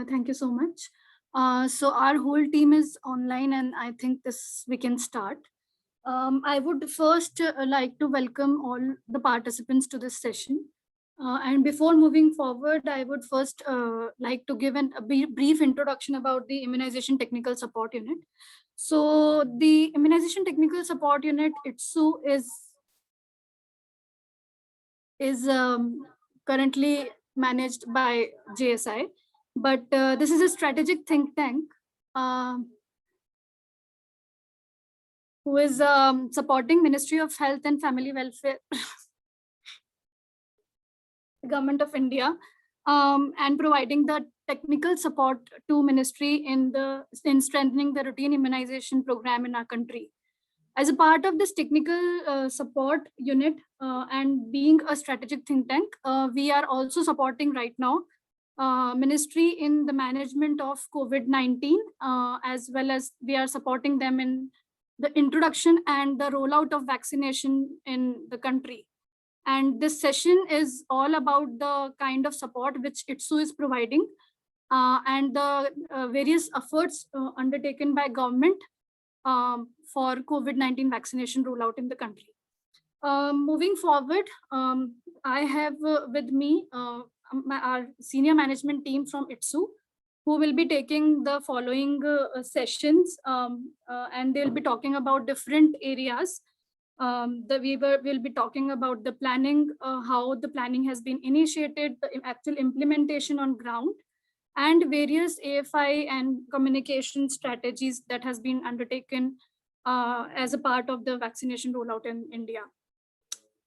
Thank you so much. So our whole team is online, and I think this we can start. I would first like to welcome all the participants to this session. And before moving forward, I would first like to give a brief introduction about the Immunization Technical Support Unit. So the Immunization Technical Support Unit, ITSU, is currently managed by JSI, but this is a strategic think tank uh, who is supporting Ministry of Health and Family Welfare, Government of India, and providing the technical support to ministry in strengthening the routine immunization program in our country. As a part of this technical support unit and being a strategic think tank, we are also supporting right now ministry in the management of COVID-19, as well as we are supporting them in the introduction and the rollout of vaccination in the country. And this session is all about the kind of support which ITSU is providing and the various efforts undertaken by government for COVID-19 vaccination rollout in the country. Moving forward, I have with me our senior management team from ITSU, who will be taking the following sessions, and they'll be talking about different areas. Will be talking about the planning, how the planning has been initiated, the actual implementation on ground, and various AFI and communication strategies that has been undertaken as a part of the vaccination rollout in India.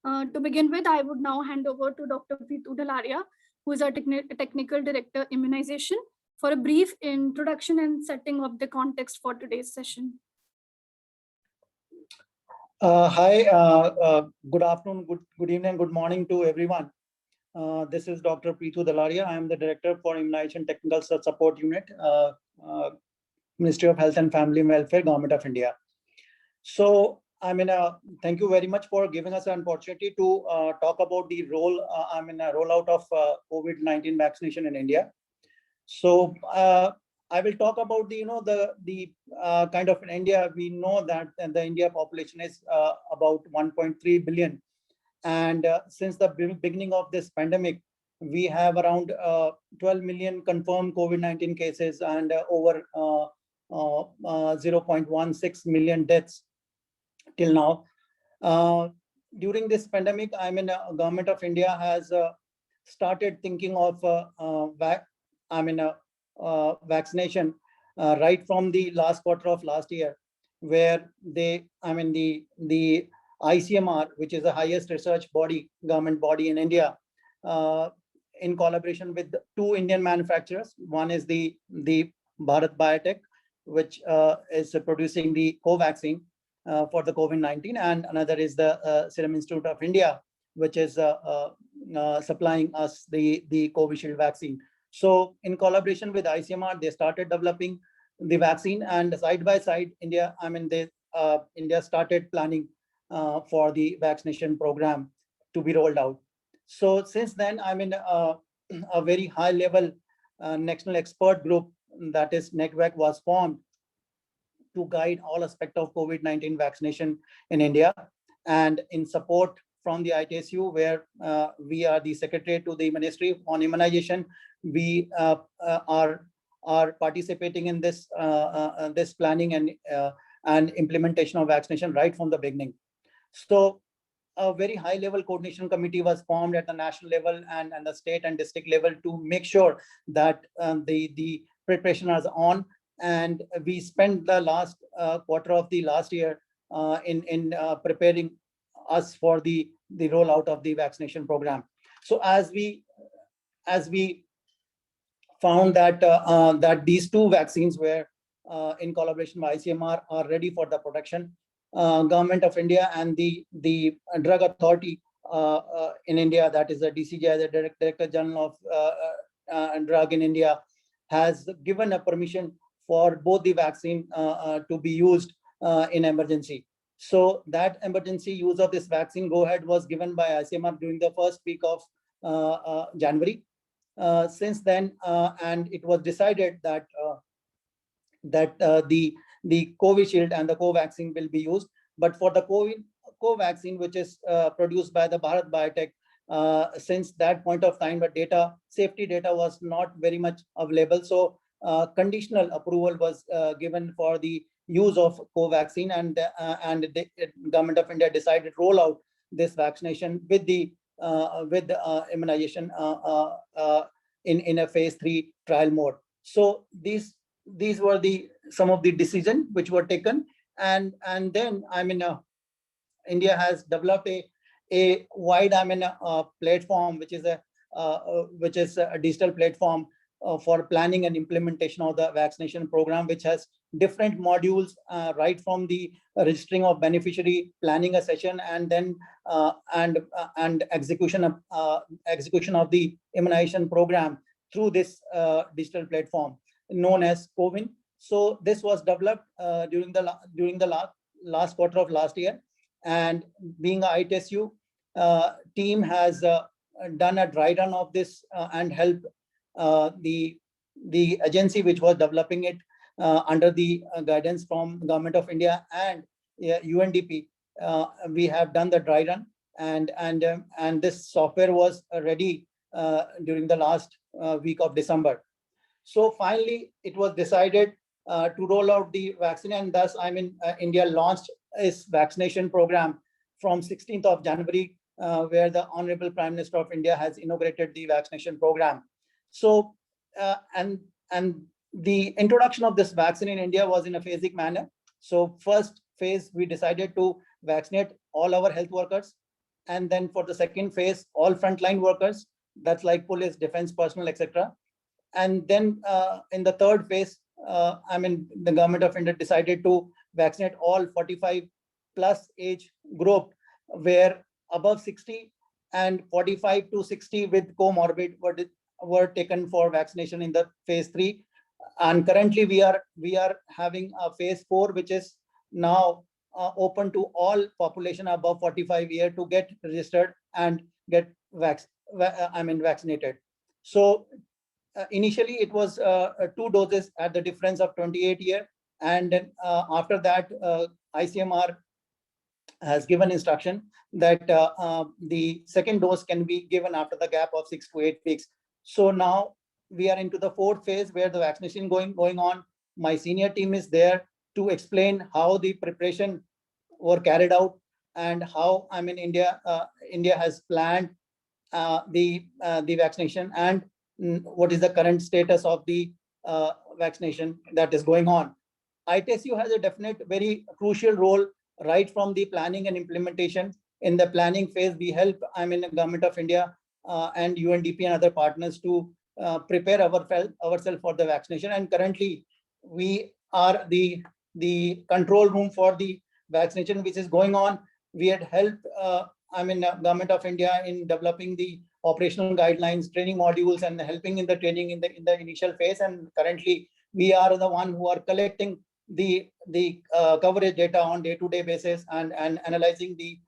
To begin with, I would now hand over to Dr. Preetu Dalaria, who is our Technical Director Immunization, for a brief introduction and setting of the context for today's session. Hi, good afternoon, good evening, good morning to everyone. This is Dr. Preetu Dalaria. I am the Director for Immunization Technical Support Unit, Ministry of Health and Family Welfare, Government of India. So, thank you very much for giving us an opportunity to talk about the rollout of COVID-19 vaccination in India. So, I will talk about the kind of in India. We know that the India population is about 1.3 billion. And since the beginning of this pandemic, we have around 12 million confirmed COVID-19 cases and over 0.16 million deaths till now. During this pandemic, Government of India has started thinking of vaccination right from the last quarter of last year, where the ICMR, which is the highest research body, government body in India, in collaboration with two Indian manufacturers. One is the Bharat Biotech, which is producing the Covaxin for the COVID-19, and another is the Serum Institute of India, which is supplying us the Covishield vaccine. So in collaboration with ICMR, they started developing the vaccine, and side by side, India started planning for the vaccination program to be rolled out. So since then, a very high level national expert group, that is NECVAC, was formed to guide all aspects of COVID-19 vaccination in India. And in support from the ITSU, where we are the secretary to the Ministry on Immunization, we are participating in this this planning and implementation of vaccination right from the beginning. So a very high level coordination committee was formed at the national level and the state and district level to make sure that the preparation is on. And we spent the last quarter of the last year in preparing us for the rollout of the vaccination program. So as we found that that these two vaccines were in collaboration with ICMR are ready for the production, Government of India and the Drug Authority in India, that is the DCGI, the Director General of Drug in India, has given a permission for both the vaccine to be used in emergency. So that emergency use of this vaccine go ahead was given by ICMR during the first week of January. since then, and it was decided that the Covishield and the Covaxin will be used. But for the Covaxin, which is produced by the Bharat Biotech, since that point of time, the safety data was not very much available. So conditional approval was given for the use of Covaxin, and the government of India decided to roll out this vaccination with the immunization in a phase 3 trial mode. So these were some of the decisions which were taken, and then India has developed a wide platform, which is a digital platform for planning and implementation of the vaccination program, which has different modules, right from the registering of beneficiary, planning a session, and then and execution of the immunization program through this digital platform known as CoWIN. So this was developed during the last quarter of last year, and being a ITSU team has done a dry run of this and helped the agency which was developing it under the guidance from Government of India and UNDP. We have done the dry run, and this software was ready during the last week of December. So finally, it was decided to roll out the vaccine, and thus India launched its vaccination program from 16th of January, where the Honorable Prime Minister of India has inaugurated the vaccination program. So and the introduction of this vaccine in India was in a phasic manner. So first phase, we decided to vaccinate all our health workers, and then for the second phase, all frontline workers, that's like police, defense personnel, etc. And then in the third phase, the Government of India decided to vaccinate all 45 plus age group, where above 60 and 45 to 60 with comorbid were taken for vaccination in the phase 3. And currently we are having a phase 4, which is now open to all population above 45 years to get registered and get vaccinated. So initially it was 2 doses at the difference of 28 years, and then after that ICMR has given instruction that the second dose can be given after the gap of 6 to 8 weeks. So now we are into the 4th phase where the vaccination going on. My senior team is there to explain how the preparation were carried out and how India has planned the vaccination, and what is the current status of the vaccination that is going on. ITSU has a definite very crucial role right from the planning and implementation. In the planning phase, we help the Government of India and UNDP and other partners to prepare ourselves for the vaccination. And currently, we are the control room for the vaccination which is going on. We had helped Government of India in developing the operational guidelines, training modules, and helping in the training in the initial phase. And currently, we are the one who are collecting the coverage data on day-to-day basis and analyzing the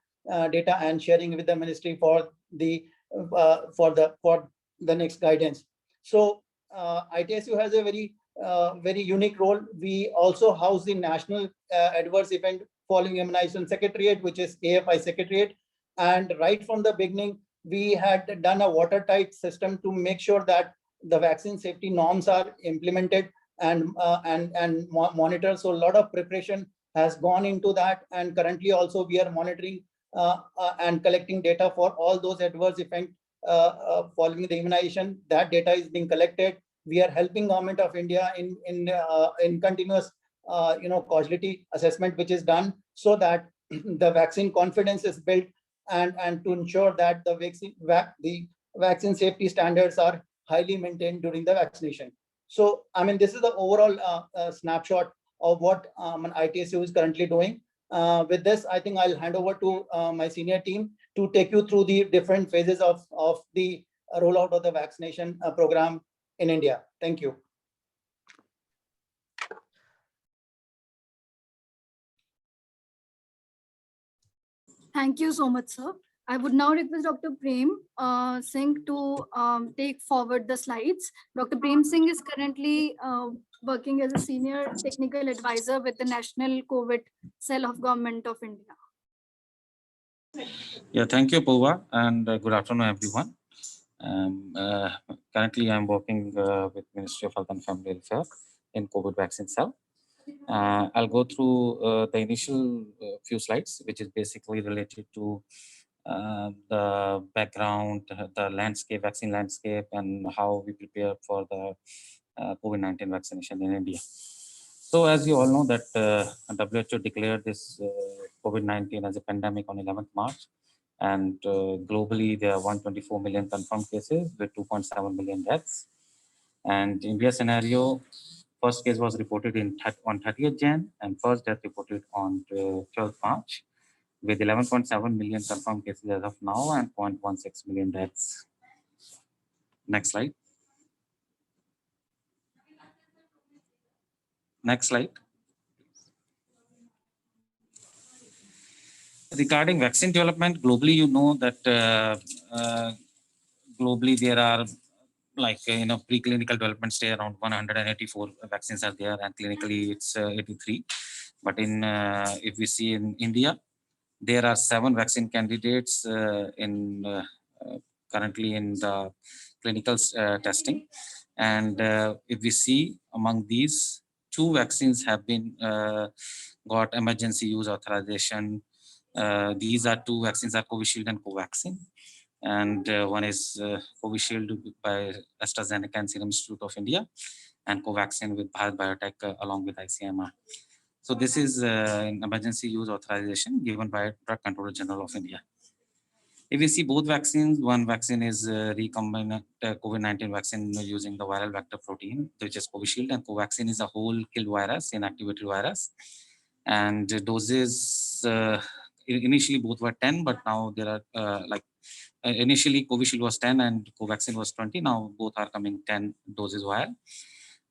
data and sharing with the ministry for the next guidance. So ITSU has a very unique role. We also house the National Adverse Event Following Immunization Secretariat, which is AFI Secretariat. And right from the beginning, we had done a watertight system to make sure that the vaccine safety norms are implemented and monitored. So a lot of preparation has gone into that. And currently also we are monitoring and collecting data for all those adverse events following the immunization. That data is being collected. We are helping Government of India in continuous causality assessment, which is done so that the vaccine confidence is built and to ensure that the vaccine safety standards are highly maintained during the vaccination. So this is the overall snapshot of what ITSU is currently doing. With this, I think I'll hand over to my senior team to take you through the different phases of the rollout of the vaccination program in India. Thank you. Thank you so much, sir. I would now request Dr. Prem Singh to take forward the slides. Dr. Prem Singh is currently working as a senior technical advisor with the National COVID Cell of Government of India. Yeah, thank you, Pova, and good afternoon, everyone. Currently, I'm working with Ministry of Health and Family Welfare in COVID vaccine cell. I'll go through the initial few slides, which is basically related to the background, the landscape, vaccine landscape, and how we prepare for the COVID-19 vaccination in India. So as you all know that WHO declared this COVID-19 as a pandemic on 11th March. And globally, there are 124 million confirmed cases with 2.7 million deaths. And India scenario, first case was reported on 30th Jan and first death reported on 12th March with 11.7 million confirmed cases as of now and 0.16 million deaths. Next slide. Next slide. Regarding vaccine development, globally, you know that globally there are preclinical development stage around 184 vaccines are there, and clinically it's 83. But in if we see in India, there are 7 vaccine candidates currently in the clinical testing, and if we see among these, 2 vaccines have been got emergency use authorization. These are 2 vaccines are Covishield and Covaxin. And one is Covishield by AstraZeneca and Serum Institute of India, and Covaxin with Bharat Biotech along with ICMR. So this is an emergency use authorization given by Drug Controller General of India. If we see both vaccines, one vaccine is recombinant COVID-19 vaccine using the viral vector protein, which is Covishield, and Covaxin is a whole killed virus, inactivated virus. And doses, initially both were 10, but now there are initially Covishield was 10 and Covaxin was 20. Now both are coming 10 doses vial.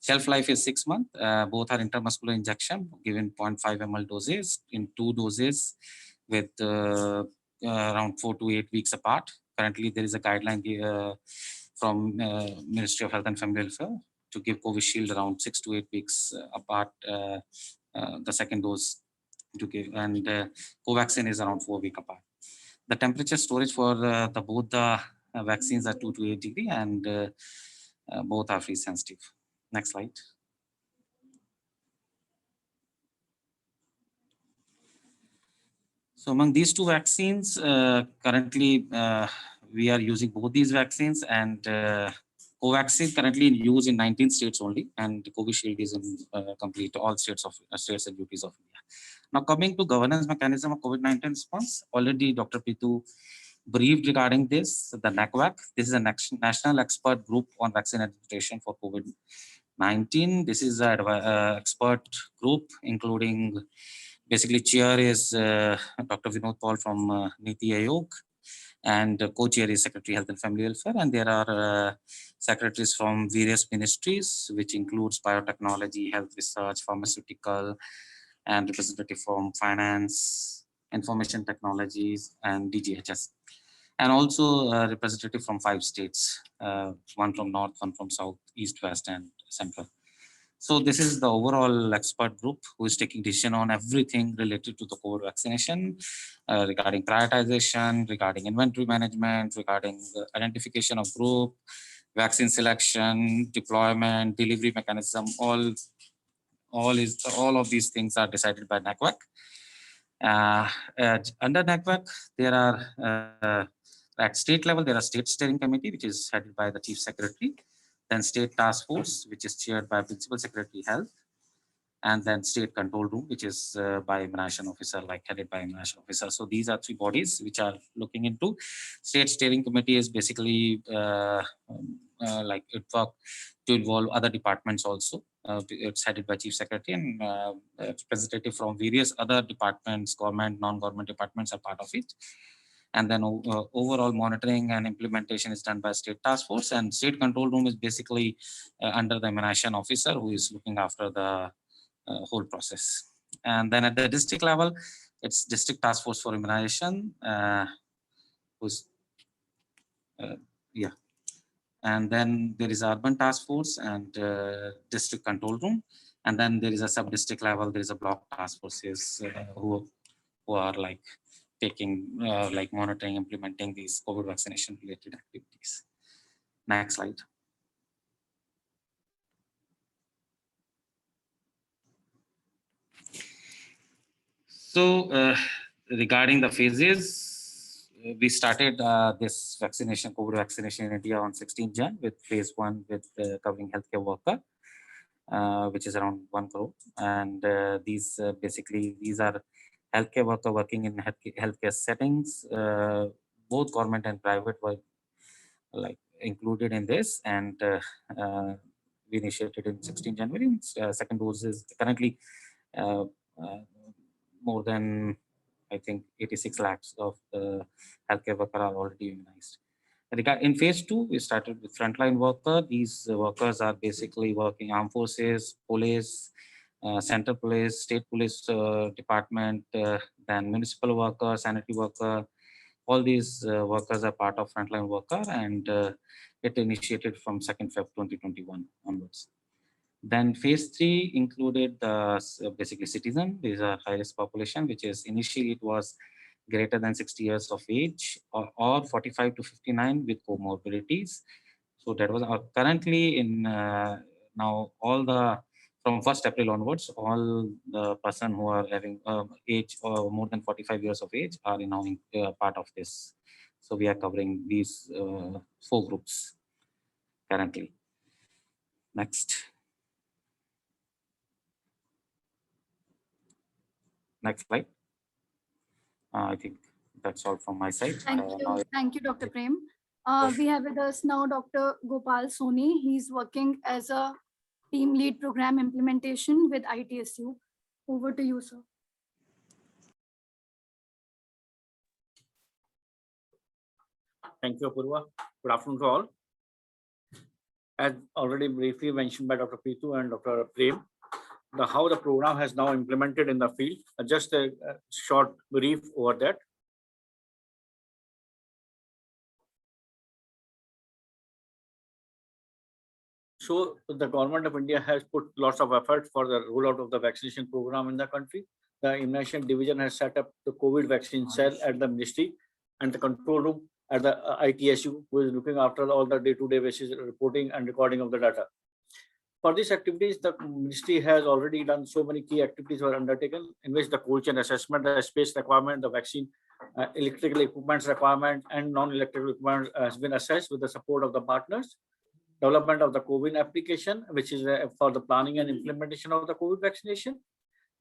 Shelf life is 6 months. Both are intramuscular injection given 0.5 ml doses in 2 doses with around 4 to 8 weeks apart. Currently, there is a guideline from Ministry of Health and Family Welfare to give Covishield around 6 to 8 weeks apart the second dose to give, and Covaxin is around 4 weeks apart. The temperature storage for both the vaccines are 2 to 8 degrees, and both are freeze sensitive. Next slide. So among these 2 vaccines, currently we are using both these vaccines, and Covaxin currently in use in 19 states only, and Covishield is in complete all states and UTs of India. Now coming to governance mechanism of COVID-19 response, already Dr. Pitu briefed regarding this. The NACVAC, this is a national expert group on vaccine administration for COVID-19. This is an expert group including, basically chair is Dr. Vinod Paul from Niti Aayog, and co-chair is Secretary Health and Family Welfare, and there are secretaries from various ministries, which includes biotechnology, health research, pharmaceutical, and representative from finance, information technologies, and DGHS. And also a representative from 5 states, one from North, one from South, East, West, and Central. So this is the overall expert group who is taking decision on everything related to the COVID vaccination, regarding prioritization, regarding inventory management, regarding identification of group, vaccine selection, deployment, delivery mechanism. All of these things are decided by NACVAC. Under NACVAC, there are at state level, there are state steering committee, which is headed by the chief secretary, then state task force, which is chaired by principal secretary health, and then state control room, which is by immunization officer, headed by immunization officer. So these are 3 bodies which are looking into. State steering committee is basically it work to involve other departments also. It's headed by chief secretary, and representative from various other departments, government, non-government departments are part of it. And then overall monitoring and implementation is done by state task force, and state control room is basically under the immunization officer, who is looking after the whole process. And then at the district level, it's district task force for immunization, who's, yeah. And then there is urban task force and district control room. And then there is a sub-district level, there is a block task forces who are like taking, like monitoring, implementing these COVID vaccination related activities. Next slide. So regarding the phases, we started this vaccination, COVID vaccination in India on 16 Jan with phase 1 with covering healthcare worker, which is around 1 crore. And these basically, these are healthcare worker working in healthcare settings. Both government and private were like included in this, and we initiated in 16 January. Second dose is currently more than, I think, 86 lakhs of the healthcare worker are already immunized. In phase 2, we started with frontline worker. These workers are basically working armed forces, police, central police, state police department, then municipal worker, sanitary worker. All these workers are part of frontline worker, and it initiated from 2nd Feb 2021 onwards. Then phase 3 included basically citizen. These are high-risk population, which is initially it was greater than 60 years of age or 45 to 59 with comorbidities. So that was currently in now all the from 1st April onwards, all the person who are having age or more than 45 years of age are now part of this. So we are covering these 4 groups currently. Next. Next slide. I think that's all from my side. Thank you, Dr. Prem. We have with us now Dr. Gopal Soni. He's working as a team lead program implementation with ITSU. Over to you, sir. Thank you, Apurva. Good afternoon to all. As already briefly mentioned by Dr. Pitu and Dr. Prem, how the program has now implemented in the field. Just a short brief over that. So the government of India has put lots of effort for the rollout of the vaccination program in the country. The immunization division has set up the COVID vaccine cell at the ministry and the control room at the ITSU, who is looking after all the day-to-day basis reporting and recording of the data. For these activities, the ministry has already done so many key activities were undertaken, in which the cold chain assessment, the space requirement, the vaccine, electrical equipment requirement, and non-electrical equipment has been assessed with the support of the partners. Development of the COVID application, which is for the planning and implementation of the COVID vaccination,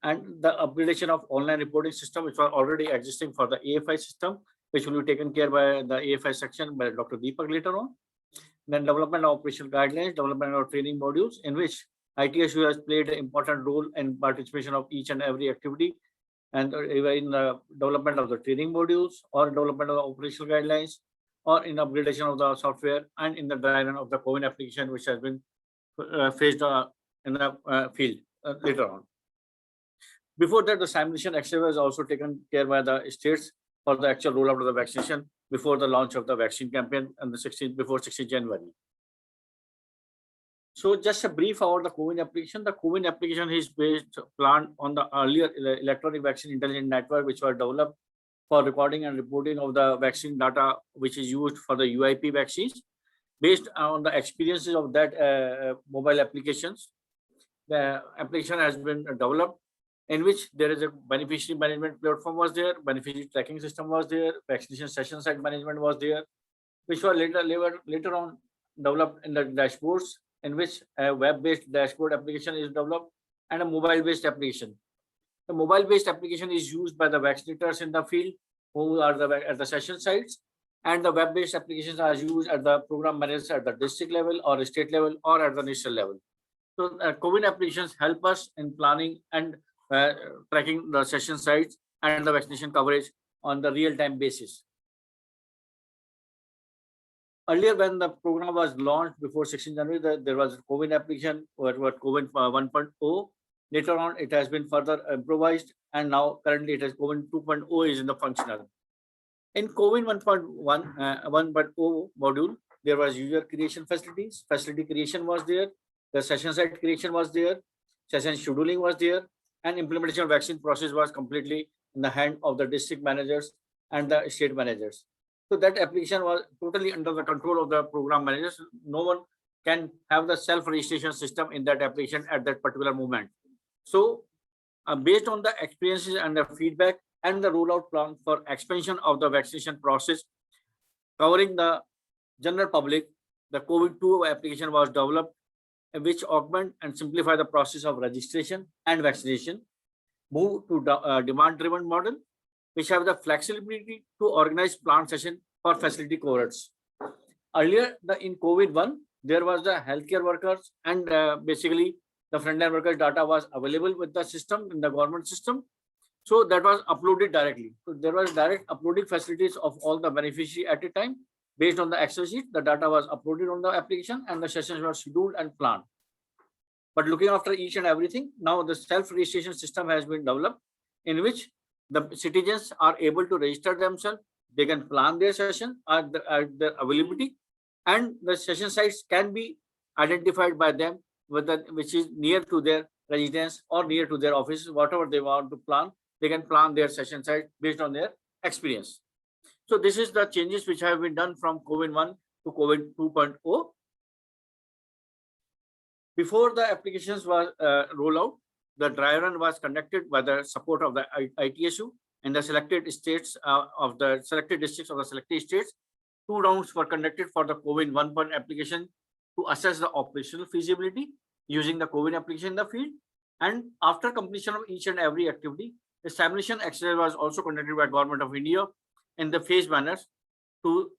and the upgradation of online reporting system, which are already existing for the AFI system, which will be taken care by the AFI section by Dr. Deepak later on. Then development of operational guidelines, development of training modules, in which ITSU has played an important role in participation of each and every activity, and in the development of the training modules or development of operational guidelines, or in upgradation of the software, and in the dry run of the COVID application, which has been faced in the field later on. Before that, the simulation exercise was also taken care by the states for the actual rollout of the vaccination before the launch of the vaccine campaign on the before 16 January. So just a brief about the COVID application. The COVID application is planned on the earlier electronic vaccine intelligence network, which was developed for recording and reporting of the vaccine data, which is used for the UIP vaccines. Based on the experiences of that mobile applications, the application has been developed, in which there is a beneficiary management platform was there, beneficiary tracking system was there, vaccination session site management was there, which were later on developed in the dashboards, in which a web-based dashboard application is developed and a mobile-based application. The mobile-based application is used by the vaccinators in the field who are at the session sites, and the web-based applications are used at the program managers at the district level or state level or at the national level. So COVID applications help us in planning and tracking the session sites and the vaccination coverage on the real-time basis. Earlier, when the program was launched before 16 January, there was a COVID application or COVID 1.0. Later on, it has been further improvised, and now currently it has COVID 2.0 is in the functional. In COVID 1.0 module, there was user creation facilities. Facility creation was there. The session site creation was there. Session scheduling was there. And implementation of vaccine process was completely in the hand of the district managers and the state managers. So that application was totally under the control of the program managers. No one can have the self-registration system in that application at that particular moment. So based on the experiences and the feedback and the rollout plan for expansion of the vaccination process covering the general public, the COVID-2 application was developed, which augment and simplify the process of registration and vaccination, move to demand-driven model, which have the flexibility to organize planned session for facility cohorts. Earlier, in COVID-1, there was the healthcare workers and basically the frontline workers data was available with the system in the government system. So that was uploaded directly. So there was direct uploading facilities of all the beneficiary at a time. Based on the Excel sheet, the data was uploaded on the application and the sessions were scheduled and planned. But looking after each and everything, now the self-registration system has been developed in which the citizens are able to register themselves. They can plan their session at their availability, and the session sites can be identified by them which is near to their residence or near to their office, whatever they want to plan. They can plan their session site based on their experience. So this is the changes which have been done from COVID-1 to COVID 2.0. Before the applications was rolled out, the dry run was conducted by the support of the ITSU in the selected states of the selected districts of the selected states. 2 rounds were conducted for the COVID 1.0 application to assess the operational feasibility using the COVID application in the field. And after completion of each and every activity, the simulation exercise was also conducted by Government of India in the phase manners to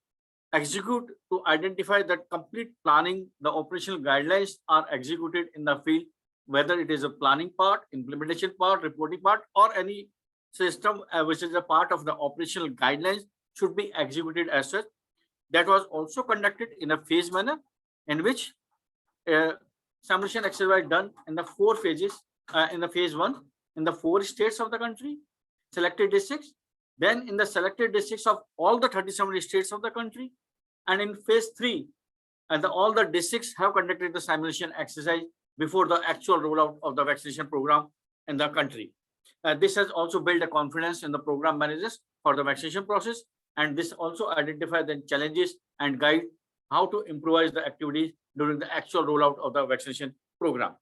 execute, to identify that complete planning, the operational guidelines are executed in the field, whether it is a planning part, implementation part, reporting part, or any system which is a part of the operational guidelines should be executed as such. That was also conducted in a phase manner in which simulation exercise was done in the 4 phases. In the phase 1, in the 4 states of the country, selected districts, then in the selected districts of all the 37 states of the country, and in phase 3, and all the districts have conducted the simulation exercise before the actual rollout of the vaccination program in the country. This has also built a confidence in the program managers for the vaccination process, and this also identifies the challenges and guide how to improvise the activities during the actual rollout of the vaccination program.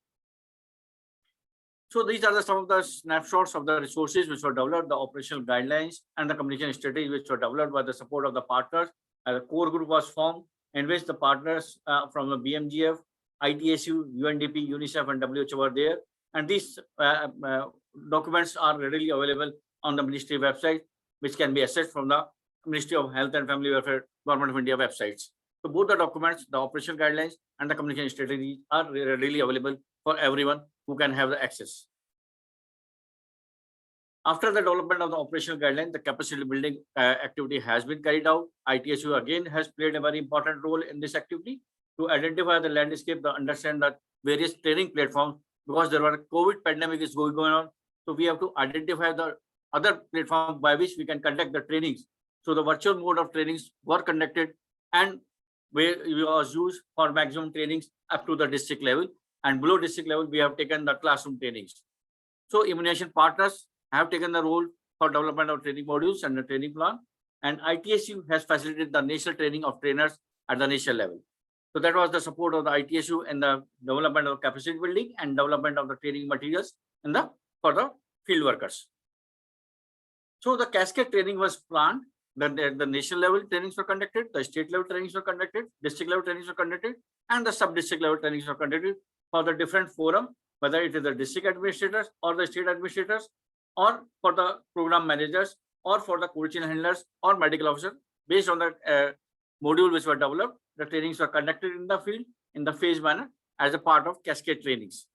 So these are some of the snapshots of the resources which were developed, the operational guidelines and the communication strategies which were developed by the support of the partners. A core group was formed in which the partners from the BMGF, ITSU, UNDP, UNICEF and WHO were there. And these documents are readily available on the ministry website, which can be accessed from the Ministry of Health and Family Welfare, Government of India websites. So both the documents, the operational guidelines and the communication strategies are readily available for everyone who can have the access. After the development of the operational guideline, the capacity building activity has been carried out. ITSU again has played a very important role in this activity to identify the landscape, to understand the various training platforms, because there were COVID pandemic is going on. So we have to identify the other platform by which we can conduct the trainings. So the virtual mode of trainings were conducted and where we was used for maximum trainings up to the district level, and below district level, we have taken the classroom trainings. So immunization partners have taken the role for development of training modules and the training plan, and ITSU has facilitated the national training of trainers at the national level. So that was the support of the ITSU in the development of capacity building and development of the training materials in the for the field workers. So the cascade training was planned. The national level trainings were conducted, the state level trainings were conducted, district level trainings were conducted, and the sub-district level trainings were conducted for the different forum, whether it is the district administrators or the state administrators, or for the program managers, or for the cold chain handlers or medical officers. Based on the module which were developed, the trainings were conducted in the field in the phase manner as a part of cascade trainings.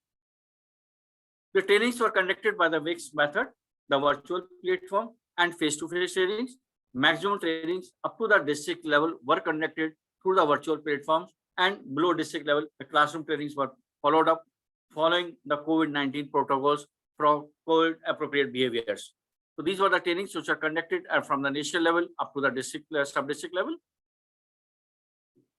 The trainings were conducted by the VIX method, the virtual platform, and face-to-face trainings. Maximum trainings up to the district level were conducted through the virtual platforms, and below district level, the classroom trainings were followed up following the COVID-19 protocols for COVID appropriate behaviors. So these were the trainings which are conducted from the national level up to the district, sub-district level.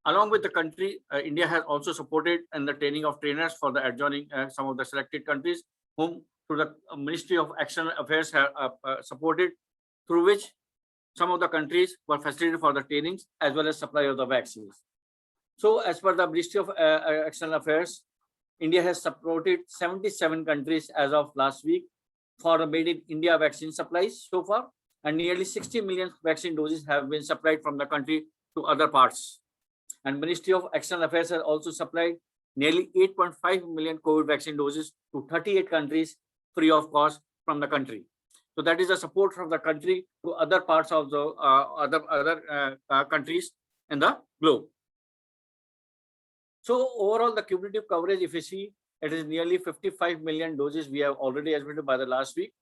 Along with the country, India has also supported in the training of trainers for the adjoining some of the selected countries, whom through the Ministry of External Affairs have supported, through which some of the countries were facilitated for the trainings as well as supply of the vaccines. So as per the Ministry of External Affairs, India has supported 77 countries as of last week for the Made in India vaccine supplies so far, and nearly 60 million vaccine doses have been supplied from the country to other parts. And Ministry of External Affairs has also supplied nearly 8.5 million COVID vaccine doses to 38 countries free of cost from the country. So that is a support from the country to other parts of the other countries in the globe. So overall, the cumulative coverage, if you see, it is nearly 55 million doses we have already administered by the last week.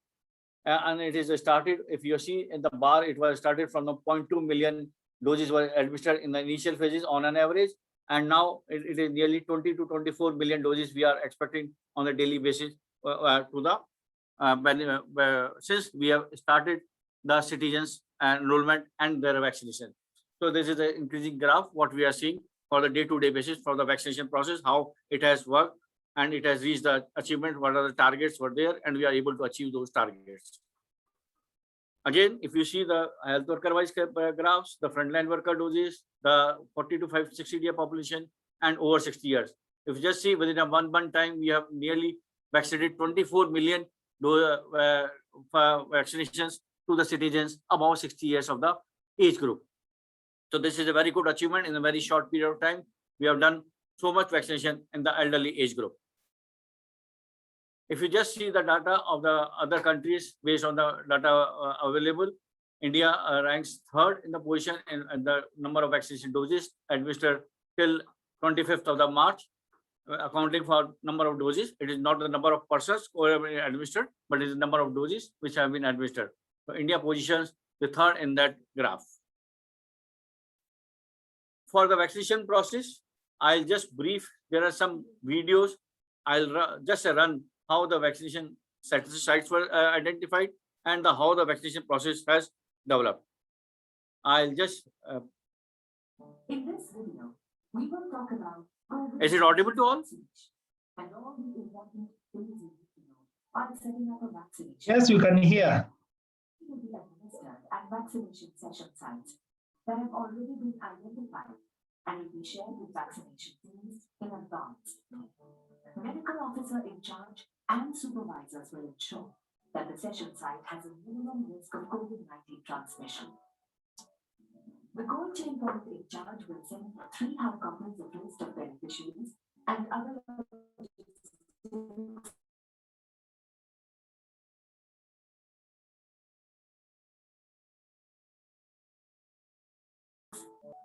And it is started, if you see in the bar, it was started from the 0.2 million doses were administered in the initial phases on an average. And now it is nearly 20 to 24 million doses we are expecting on a daily basis to the since we have started the citizens enrollment and their vaccination. So this is the increasing graph, what we are seeing for the day-to-day basis for the vaccination process, how it has worked and it has reached the achievement, what are the targets were there, and we are able to achieve those targets. Again, if you see the health worker wise graphs, the frontline worker doses, the 40 to 60 year population and over 60 years. If you just see within a 1 month time, we have nearly vaccinated 24 million vaccinations to the citizens above 60 years of the age group. So this is a very good achievement in a very short period of time. We have done so much vaccination in the elderly age group. If you just see the data of the other countries based on the data available, India ranks third in the position in the number of vaccination doses administered till 25th of the March, accounting for number of doses. It is not the number of persons who have been administered, but it is the number of doses which have been administered. So India positions the third in that graph. For the vaccination process, I'll just brief. There are some videos. I'll just run how the vaccination sites were identified and how the vaccination process has developed. I'll just. In this video, we will talk about. Is it audible to all? And all the important things you need to know on setting up a vaccination. Yes, you can hear. Will be administered at vaccination session sites that have already been identified and will be shared with vaccination teams in advance. The medical officer in charge and supervisors will ensure that the session site has a minimum risk of COVID-19 transmission. The cold chain point in charge will send 3 hard copies of list of beneficiaries and other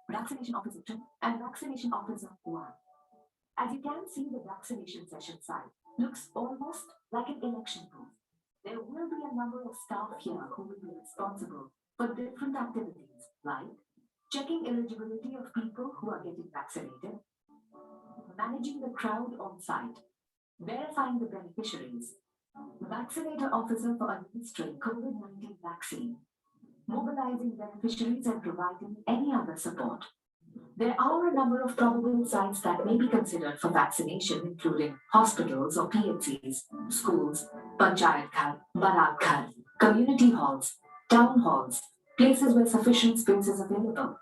vaccination officer 2 and vaccination officer 1. As you can see, the vaccination session site looks almost like an election booth. There will be a number of staff here who will be responsible for different activities like checking eligibility of people who are getting vaccinated, managing the crowd on site, verifying the beneficiaries, vaccinator officer for administering COVID-19 vaccine, mobilizing beneficiaries and providing any other support. There are a number of probable sites that may be considered for vaccination, including hospitals or PHCs, schools, panchayat ghar, barat ghar, community halls, town halls, places where sufficient space is available.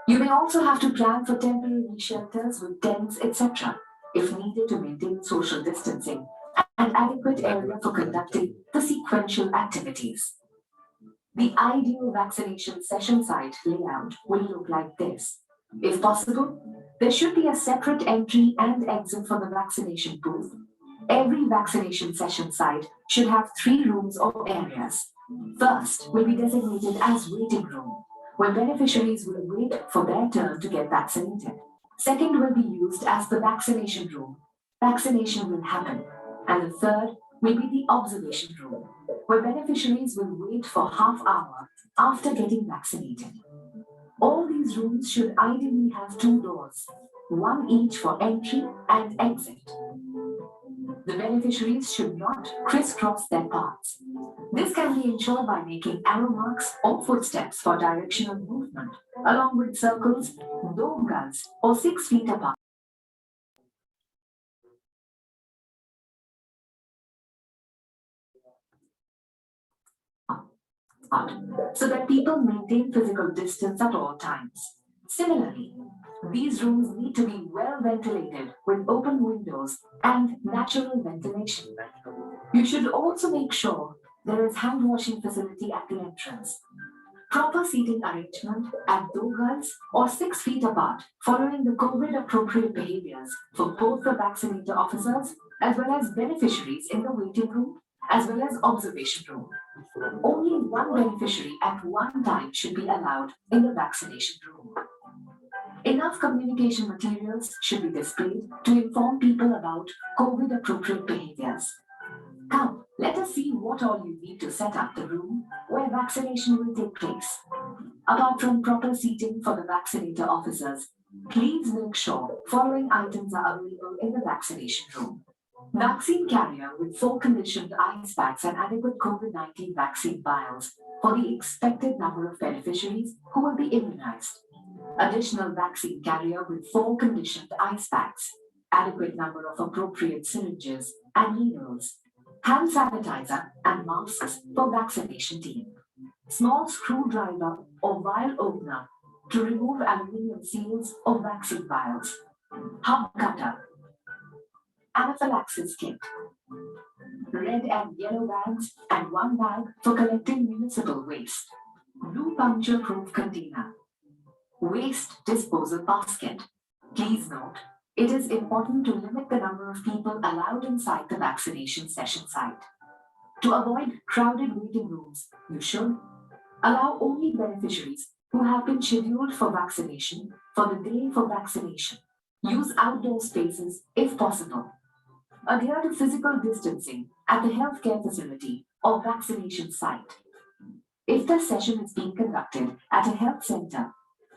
You may also have to plan for temporary shelters with tents, etc., if needed to maintain social distancing and adequate area for conducting the sequential activities. The ideal vaccination session site layout will look like this. If possible, there should be a separate entry and exit for the vaccination booth. Every vaccination session site should have 3 rooms or areas. First will be designated as waiting room, where beneficiaries will wait for their turn to get vaccinated. Second will be used as the vaccination room. Vaccination will happen. And the third will be the observation room, where beneficiaries will wait for half hour after getting vaccinated. All these rooms should ideally have 2 doors, 1 each for entry and exit. The beneficiaries should not crisscross their paths. This can be ensured by making arrow marks or footsteps for directional movement, along with circles, dongas, or 6 feet apart. So that people maintain physical distance at all times. Similarly, these rooms need to be well ventilated with open windows and natural ventilation. You should also make sure there is hand washing facility at the entrance. Proper seating arrangement at dogas or 6 feet apart, following the COVID appropriate behaviors for both the vaccinator officers as well as beneficiaries in the waiting room as well as observation room. Only one beneficiary at one time should be allowed in the vaccination room. Enough communication materials should be displayed to inform people about COVID appropriate behaviors. Come, let us see what all you need to set up the room where vaccination will take place. Apart from proper seating for the vaccinator officers, please make sure following items are available in the vaccination room. Vaccine carrier with 4 conditioned ice packs and adequate COVID-19 vaccine vials for the expected number of beneficiaries who will be immunized. Additional vaccine carrier with 4 conditioned ice packs, adequate number of appropriate syringes and needles, hand sanitizer and masks for vaccination team, small screwdriver or vial opener to remove aluminum seals of vaccine vials, hub cutter, anaphylaxis kit, red and yellow bags and 1 bag for collecting municipal waste, blue puncture-proof container, waste disposal basket. Please note, it is important to limit the number of people allowed inside the vaccination session site. To avoid crowded waiting rooms, you should allow only beneficiaries who have been scheduled for vaccination for the day for vaccination. Use outdoor spaces if possible. Adhere to physical distancing at the healthcare facility or vaccination site. If the session is being conducted at a health center,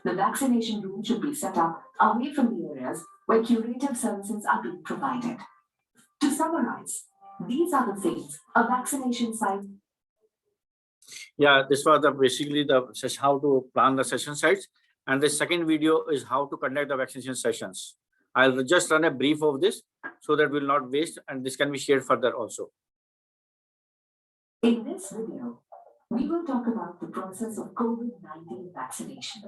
the vaccination room should be set up away from the areas where curative services are being provided. To summarize, these are the things a vaccination site. Yeah, this was basically the how to plan the session sites. And the second video is how to conduct the vaccination sessions. I'll just run a brief of this so that we'll not waste, and this can be shared further also. In this video, we will talk about the process of COVID-19 vaccination.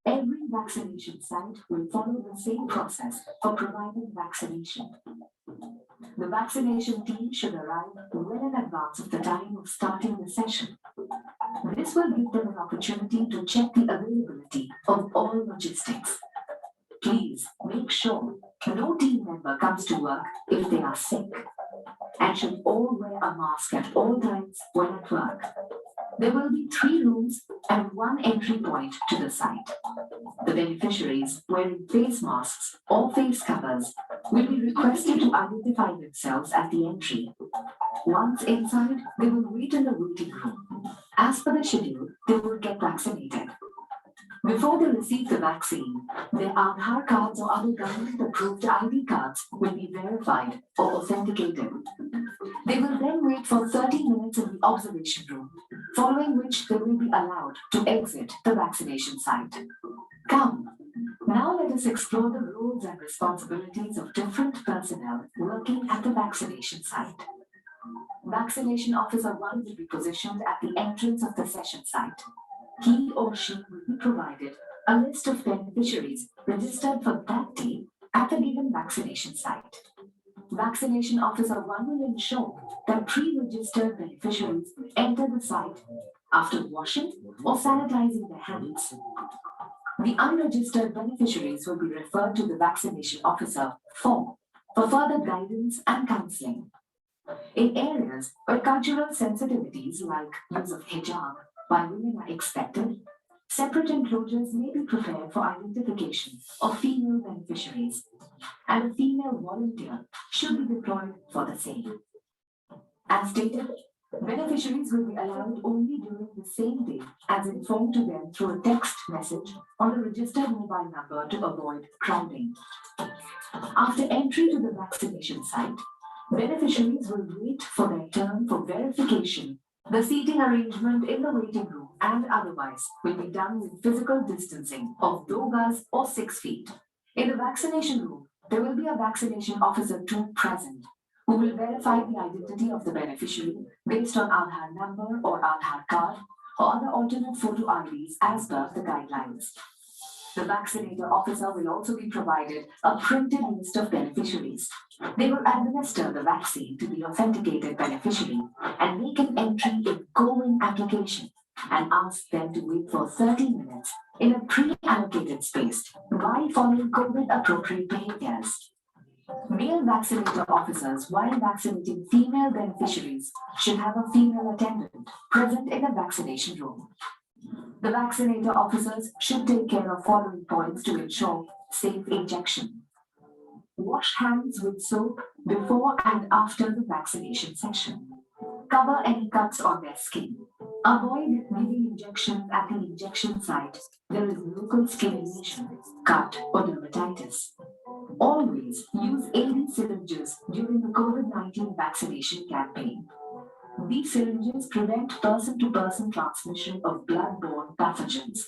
Every vaccination site will follow the same process for providing vaccination. The vaccination team should arrive well in advance of the time of starting the session. This will give them an opportunity to check the availability of all logistics. Please make sure no team member comes to work if they are sick, and should all wear a mask at all times when at work. There will be 3 rooms and 1 entry point to the site. The beneficiaries wearing face masks or face covers will be requested to identify themselves at the entry. Once inside, they will wait in the waiting room. As per the schedule, they will get vaccinated. Before they receive the vaccine, their Aadhaar cards or other government-approved ID cards will be verified or authenticated. They will then wait for 30 minutes in the observation room, following which they will be allowed to exit the vaccination site. Come, now let us explore the roles and responsibilities of different personnel working at the vaccination site. Vaccination Officer 1 will be positioned at the entrance of the session site. He or she will be provided a list of beneficiaries registered for that day at the given vaccination site. Vaccination Officer 1 will ensure that pre-registered beneficiaries enter the site after washing or sanitizing their hands. The unregistered beneficiaries will be referred to the Vaccination Officer 4 for further guidance and counseling. In areas where cultural sensitivities like use of hijab by women are expected, separate enclosures may be prepared for identification of female beneficiaries, and a female volunteer should be deployed for the same. As stated, beneficiaries will be allowed only during the same day as informed to them through a text message on the registered mobile number to avoid crowding. After entry to the vaccination site, beneficiaries will wait for their turn for verification. The seating arrangement in the waiting room and otherwise will be done with physical distancing of 2 gaz or 6 feet. In the vaccination room, there will be a vaccination officer too present who will verify the identity of the beneficiary based on Aadhaar number or Aadhaar card or other alternate photo IDs as per the guidelines. The vaccinator officer will also be provided a printed list of beneficiaries. They will administer the vaccine to the authenticated beneficiary and make an entry in CoWIN application and ask them to wait for 30 minutes in a pre-allocated space while following COVID appropriate behaviors. Male vaccinator officers, while vaccinating female beneficiaries, should have a female attendant present in the vaccination room. The vaccinator officers should take care of following points to ensure safe injection. Wash hands with soap before and after the vaccination session. Cover any cuts on their skin. Avoid giving injections at the injection site. There is local skin lesion, cut, or dermatitis. Always use AD syringes during the COVID-19 vaccination campaign. These syringes prevent person-to-person transmission of blood-borne pathogens.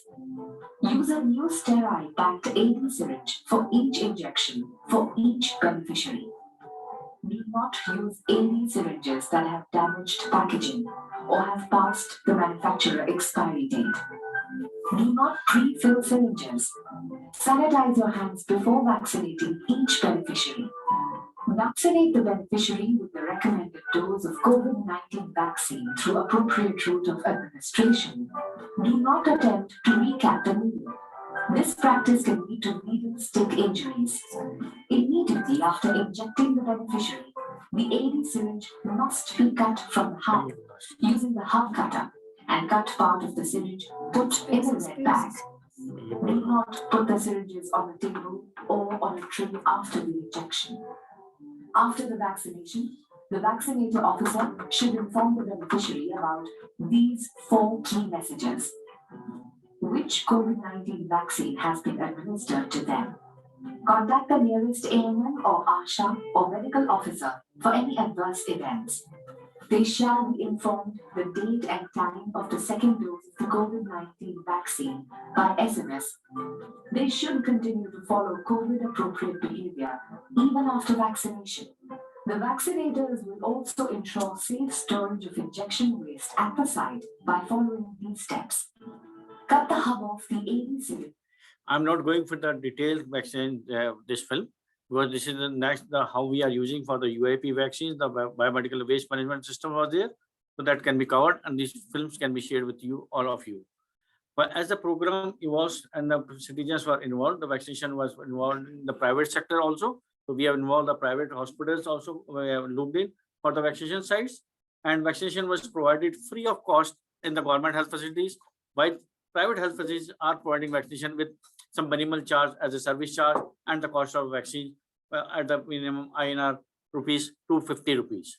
Use a new sterile packed AD syringe for each injection for each beneficiary. Do not use AD syringes that have damaged packaging or have passed the manufacturer expiry date. Do not pre-fill syringes. Sanitize your hands before vaccinating each beneficiary. Vaccinate the beneficiary with the recommended dose of COVID-19 vaccine through appropriate route of administration. Do not attempt to recap the needle. This practice can lead to needle stick injuries. Immediately after injecting the beneficiary, the AD syringe must be cut from the heart using the heart cutter and cut part of the syringe put in a red bag. Do not put the syringes on the table or on a tray after the injection. After the vaccination, the vaccinator officer should inform the beneficiary about these 4 key messages. Which COVID-19 vaccine has been administered to them? Contact the nearest ANM or ASHA or medical officer for any adverse events. They shall be informed the date and time of the second dose of the COVID-19 vaccine by SMS. They should continue to follow COVID-appropriate behavior even after vaccination. The vaccinators will also ensure safe storage of injection waste at the site by following these steps. Cut the hub off the AD syringe. I'm not going for the detailed vaccine, this film, because this is the next, how we are using for the UAP vaccines, the biomedical waste management system was there. So that can be covered and these films can be shared with you, all of you. But as the program evolves and the citizens were involved, the vaccination was involved in the private sector also. So we have involved the private hospitals also, we have looked in for the vaccination sites, and vaccination was provided free of cost in the government health facilities, while private health facilities are providing vaccination with some minimal charge as a service charge and the cost of vaccine at the minimum INR rupees 250 rupees.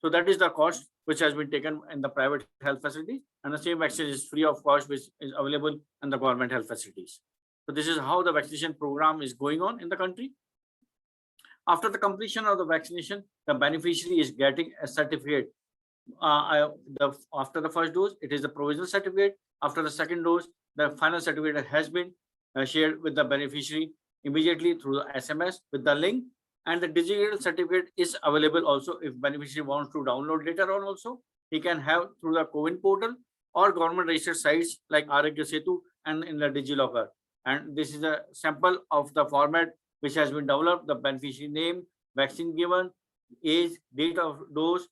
So that is the cost which has been taken in the private health facilities, and the same vaccine is free of cost which is available in the government health facilities. So this is how the vaccination program is going on in the country. After the completion of the vaccination, the beneficiary is getting a certificate. After the first dose, it is the provisional certificate. After the second dose, the final certificate has been shared with the beneficiary immediately through the SMS with the link, and the digital certificate is available also. If beneficiary wants to download later on also, he can have through the CoWIN portal or government registered sites like Arogya Setu and in the DigiLocker. And this is a sample of the format which has been developed: the beneficiary name, vaccine given, age, date of dose,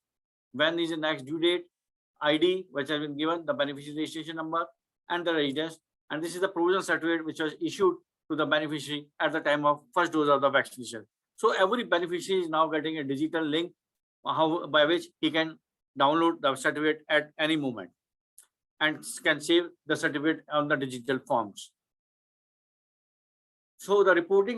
when is the next due date, ID which has been given, the beneficiary registration number, and the residence. And this is the provisional certificate which was issued to the beneficiary at the time of first dose of the vaccination. So every beneficiary is now getting a digital link by which he can download the certificate at any moment and can save the certificate on the digital forms. So the reporting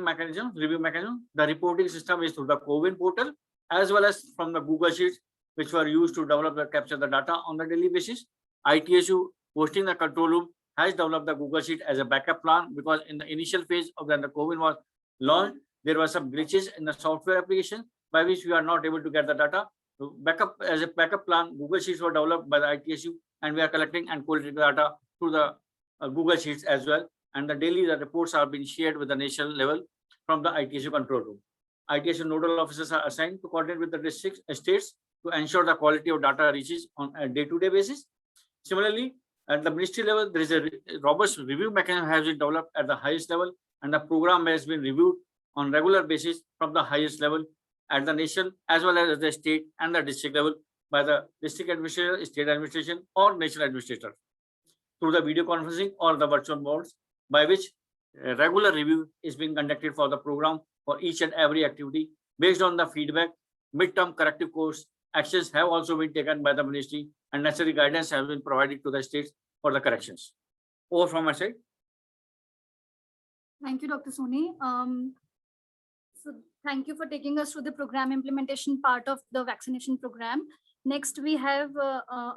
mechanism, review mechanism, the reporting system is through the CoWIN portal as well as from the Google Sheets, which were used to develop the capture the data on the daily basis. ITSU hosting the control room has developed the Google Sheet as a backup plan, because in the initial phase of when the CoWIN was launched, there were some glitches in the software application by which we are not able to get the data. Backup, as a backup plan, Google Sheets were developed by the ITSU, and we are collecting and collating data through the Google Sheets as well. And the reports are being shared with the national level from the ITSU control room. ITSU nodal officers are assigned to coordinate with the districts, states to ensure the quality of data reaches on a day-to-day basis. Similarly, at the ministry level, there is a robust review mechanism has been developed at the highest level, and the program has been reviewed on regular basis from the highest level at the nation as well as the state and the district level by the district administrator, state administration, or national administrator through the video conferencing or the virtual modes, by which a regular review is being conducted for the program for each and every activity based on the feedback. Midterm corrective course actions have also been taken by the ministry, and necessary guidance has been provided to the states for the corrections. Over from my side. Thank you, Dr. Soni. So thank you for taking us through the program implementation part of the vaccination program. Next, we have a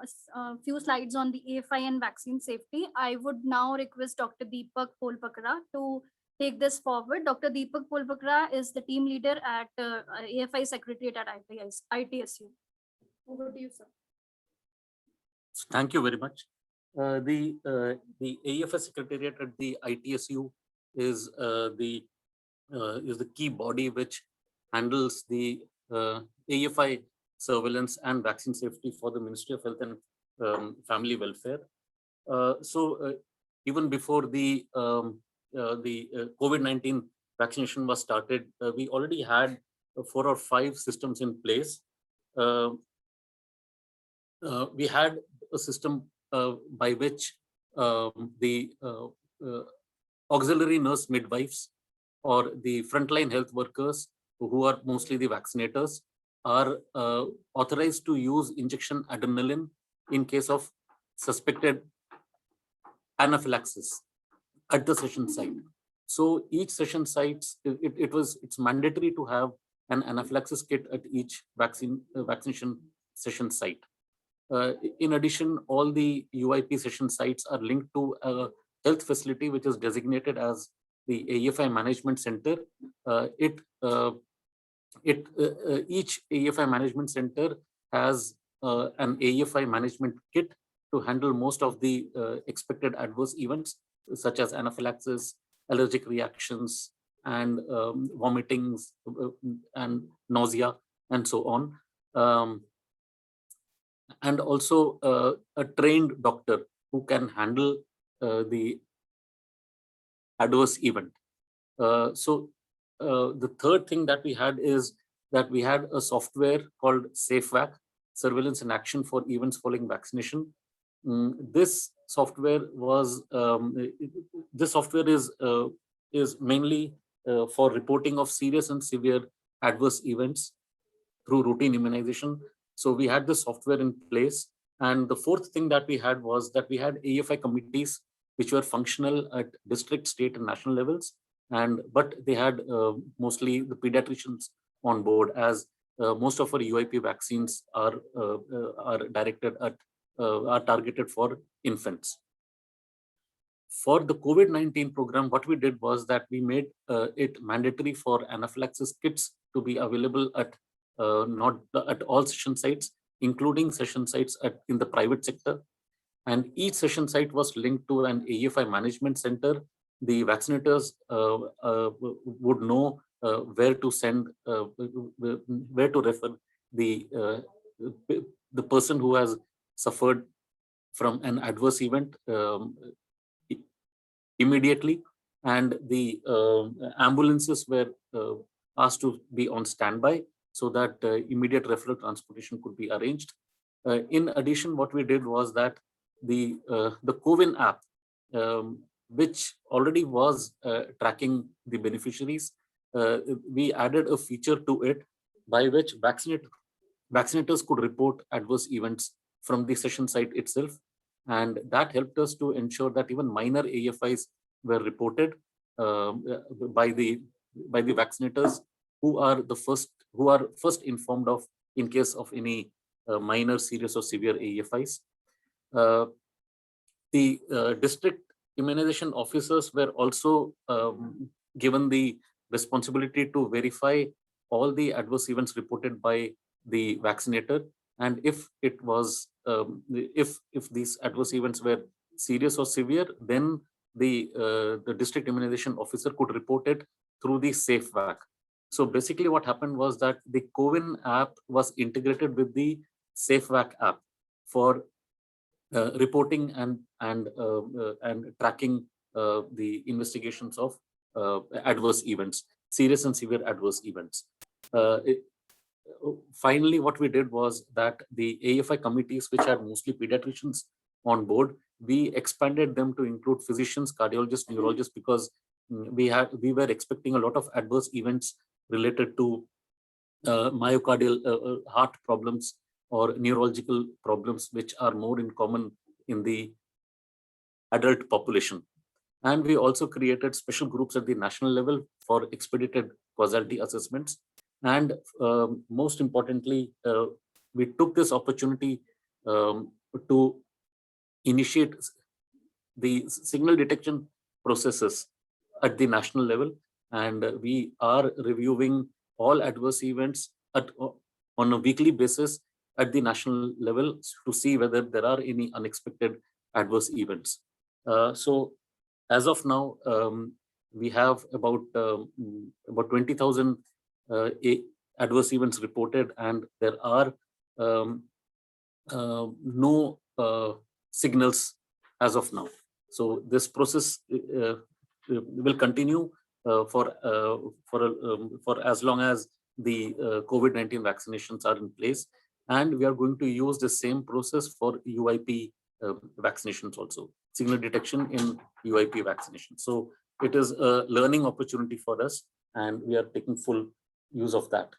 few slides on the AFI and vaccine safety. I would now request Dr. Deepak Polpakra to take this forward. Dr. Deepak Polpakra is the team leader at AFI Secretariat at ITSU. Over to you, sir. Thank you very much. The AFI Secretariat at the ITSU is the key body which handles the AFI surveillance and vaccine safety for the Ministry of Health and Family Welfare. Even before the COVID-19 vaccination was started, we already had 4 or 5 systems in place. We had a system by which the auxiliary nurse midwives or the frontline health workers, who are mostly the vaccinators, are authorized to use injection adrenaline in case of suspected anaphylaxis at the session site. So each session sites, it's mandatory to have an anaphylaxis kit at each vaccination session site. In addition, all the UIP session sites are linked to a health facility which is designated as the AFI Management Center. Each AFI Management Center has an AFI management kit to handle most of the expected adverse events, such as anaphylaxis, allergic reactions, and vomitings and nausea, and so on. And also a trained doctor who can handle the adverse event. The third thing that we had is that we had a software called SafeVac, Surveillance and Action for Events Following Vaccination. This software is mainly for reporting of serious and severe adverse events through routine immunization. So we had the software in place. And the fourth thing that we had was that we had AFI committees which were functional at district, state, and national levels. But they had mostly the pediatricians on board, as most of our UIP vaccines are directed at are targeted for infants. For the COVID-19 program, what we did was that we made it mandatory for anaphylaxis kits to be available at not at all session sites, including session sites in the private sector. And each session site was linked to an AFI management center. The vaccinators would know where to send, where to refer the person who has suffered from an adverse event immediately, and the ambulances were asked to be on standby so that immediate referral transportation could be arranged. In addition, what we did was that the CoWIN app, which already was tracking the beneficiaries, we added a feature to it by which vaccinators could report adverse events from the session site itself. And that helped us to ensure that even minor AFIs were reported by the vaccinators who are first informed of in case of any minor, serious, or severe AFIs. The district immunization officers were also given the responsibility to verify all the adverse events reported by the vaccinator, and if it was if these adverse events were serious or severe, then the district immunization officer could report it through the SafeVac. So basically what happened was that the CoWIN app was integrated with the SafeVac app for reporting and tracking the investigations of adverse events, serious and severe adverse events. Finally, what we did was that the AFI committees, which are mostly pediatricians on board, we expanded them to include physicians, cardiologists, neurologists, because we were expecting a lot of adverse events related to myocardial heart problems or neurological problems, which are more in common in the adult population. And we also created special groups at the national level for expedited causality assessments. And most importantly, we took this opportunity to initiate the signal detection processes at the national level. And we are reviewing all adverse events on a weekly basis at the national level to see whether there are any unexpected adverse events. So as of now, we have about 20,000 adverse events reported, and there are no signals as of now. So this process will continue for as long as the COVID-19 vaccinations are in place, and we are going to use the same process for UIP vaccinations also, signal detection in UIP vaccination. So it is a learning opportunity for us, and we are taking full use of that.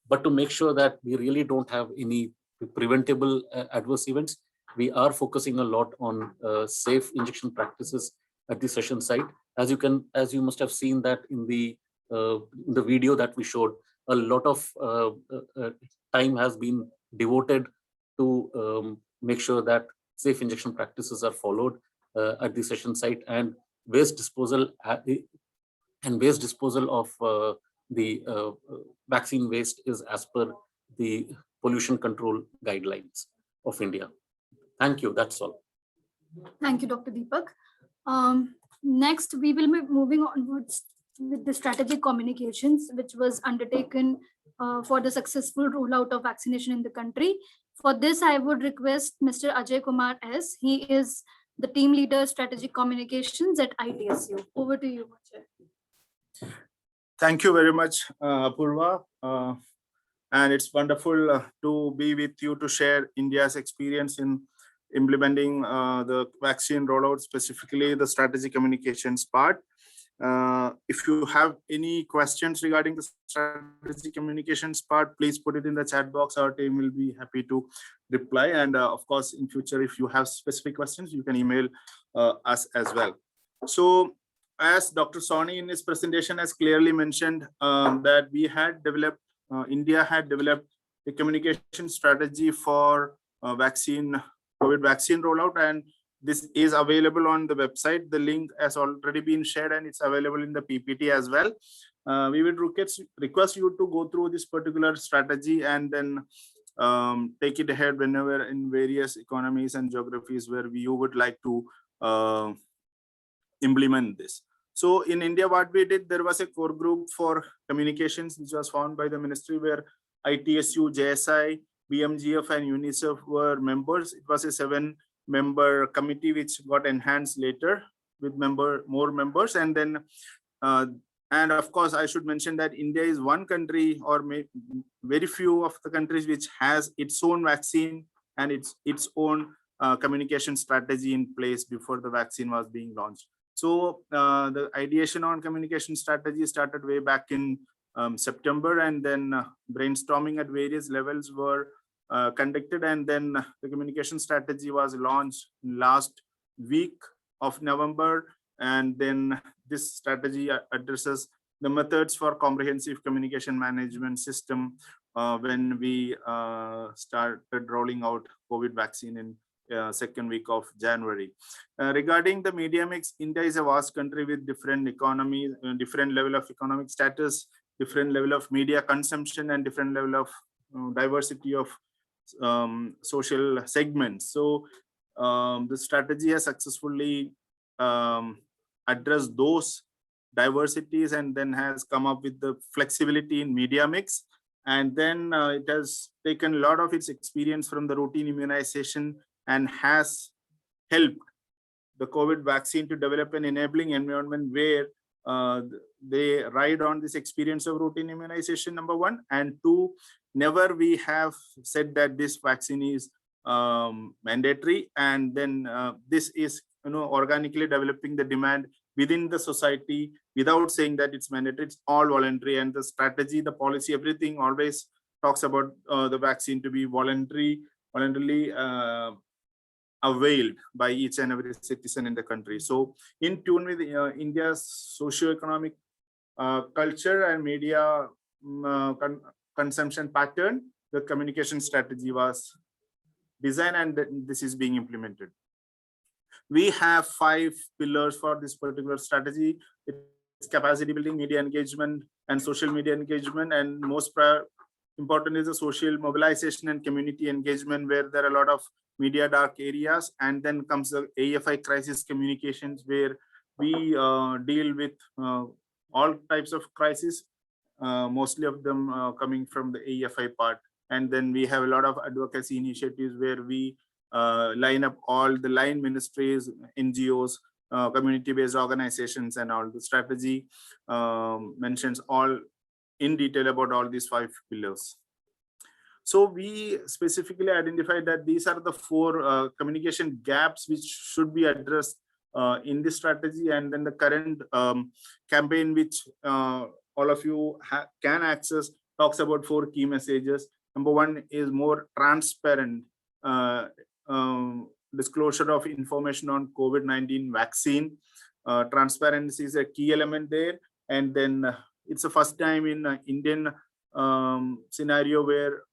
But to make sure that we really don't have any preventable adverse events, we are focusing a lot on safe injection practices at the session site. As you must have seen that in the video that we showed, a lot of time has been devoted to make sure that safe injection practices are followed at the session site, and waste disposal of the vaccine waste is as per the pollution control guidelines of India. Thank you. That's all. Thank you, Dr. Deepak. Next, we will be moving onwards with the strategic communications, which was undertaken for the successful rollout of vaccination in the country. For this, I would request Mr. Ajay Kumar S. He is the team leader, strategic communications at ITSU. Over to you, Ajay. Thank you very much, Apurva. And it's wonderful to be with you to share India's experience in implementing the vaccine rollout, specifically the strategic communications part. If you have any questions regarding the strategic communications part, please put it in the chat box. Our team will be happy to reply. And of course, in future, if you have specific questions, you can email us as well. So as Dr. Soni in his presentation has clearly mentioned, that we had developed, India had developed a communication strategy for COVID vaccine rollout, and this is available on the website. The link has already been shared and it's available in the PPT as well. We would request you to go through this particular strategy and then take it ahead whenever in various economies and geographies where you would like to implement this. So in India, what we did, there was a core group for communications, which was formed by the ministry, where ITSU, JSI, BMGF and UNICEF were members. It was a 7-member committee, which got enhanced later with more members. And then, and of course, I should mention that India is one country, or very few of the countries, which has its own vaccine and its own communication strategy in place before the vaccine was being launched. So the ideation on communication strategy started way back in September, and then brainstorming at various levels were conducted, and then the communication strategy was launched last week of November. And then this strategy addresses the methods for comprehensive communication management system when we started rolling out COVID vaccine in second week of January. Regarding the media mix, India is a vast country with different economy, different level of economic status, different level of media consumption, and different level of diversity of social segments. So the strategy has successfully addressed those diversities and then has come up with the flexibility in media mix. And then it has taken a lot of its experience from the routine immunization and has helped the COVID vaccine to develop an enabling environment where they ride on this experience of routine immunization, number one. And two, never we have said that this vaccine is mandatory. And then this is, organically developing the demand within the society without saying that it's mandatory. It's all voluntary, and the strategy, the policy, everything always talks about the vaccine to be voluntarily availed by each and every citizen in the country. So in tune with India's socio-economic culture and media consumption pattern, the communication strategy was designed, and this is being implemented. We have 5 pillars for this particular strategy. It's capacity building, media engagement, and social media engagement. And most important is the social mobilization and community engagement, where there are a lot of media dark areas. And then comes the AFI crisis communications, where we deal with all types of crises, mostly of them coming from the AFI part. And then we have a lot of advocacy initiatives where we line up all the line ministries, NGOs, community-based organizations, and all. The strategy mentions all in detail about all these 5 pillars. So we specifically identified that these are the 4 communication gaps which should be addressed in this strategy. And then the current campaign, which all of you can access, talks about 4 key messages. Number 1 is more transparent disclosure of information on COVID-19 vaccine. Transparency is a key element there. And then it's the first time in Indian scenario where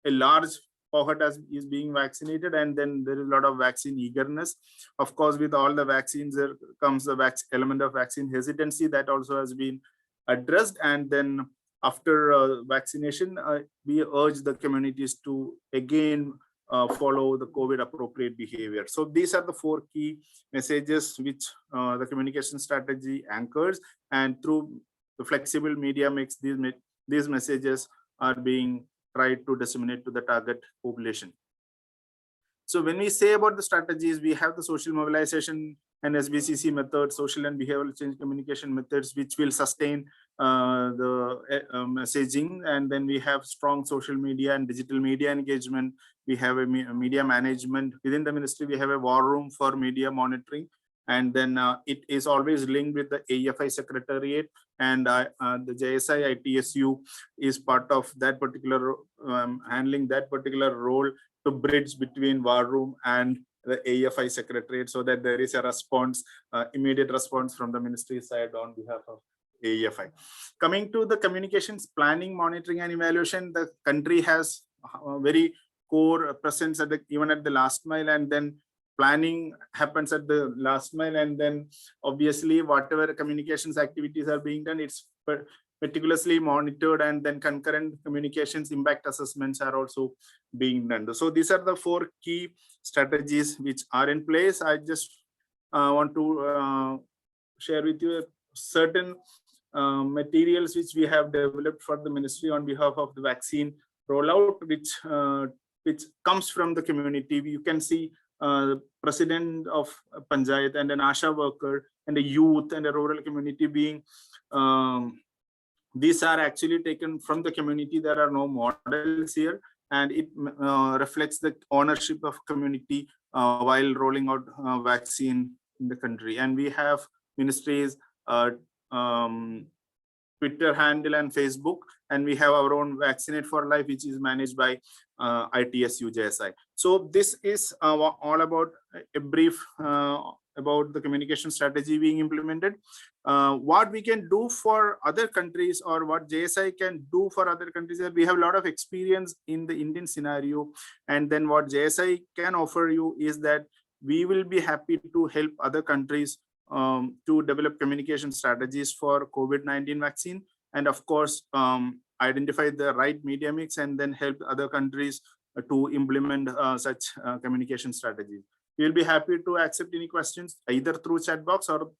a large cohort is being vaccinated, and then there is a lot of vaccine eagerness. Of course, with all the vaccines, there comes the element of vaccine hesitancy that also has been addressed. And then after vaccination, we urge the communities to again follow the COVID appropriate behavior. So these are the 4 key messages which the communication strategy anchors, and through the flexible media mix, these messages are being tried to disseminate to the target population. So when we say about the strategies, we have the social mobilization and SBCC methods, social and behavioral change communication methods, which will sustain the messaging. And then we have strong social media and digital media engagement. We have a media management. Within the ministry, we have a war room for media monitoring. And then it is always linked with the AFI Secretariat, and the JSI ITSU is part of that particular, handling that particular role to bridge between war room and the AFI Secretariat, so that there is a response, immediate response from the ministry side on behalf of AFI. Coming to the communications planning, monitoring, and evaluation, the country has a very core presence at even at the last mile, and then planning happens at the last mile. And then obviously whatever communications activities are being done, it's meticulously monitored, and then concurrent communications impact assessments are also being done. So these are the 4 key strategies which are in place. I just want to share with you certain materials which we have developed for the ministry on behalf of the vaccine rollout, which comes from the community. You can see the president of Panchayat and an ASHA worker and a youth and a rural community being these are actually taken from the community. There are no models here, and it reflects the ownership of community while rolling out vaccine in the country. And we have ministries, Twitter handle and Facebook, and we have our own Vaccinate for Life, which is managed by ITSU JSI. So this is all about a brief about the communication strategy being implemented. What we can do for other countries, or what JSI can do for other countries, that we have a lot of experience in the Indian scenario. And then what JSI can offer you is that we will be happy to help other countries to develop communication strategies for COVID-19 vaccine. And of course, identify the right media mix and then help other countries to implement such communication strategies. We'll be happy to accept any questions either through chat box or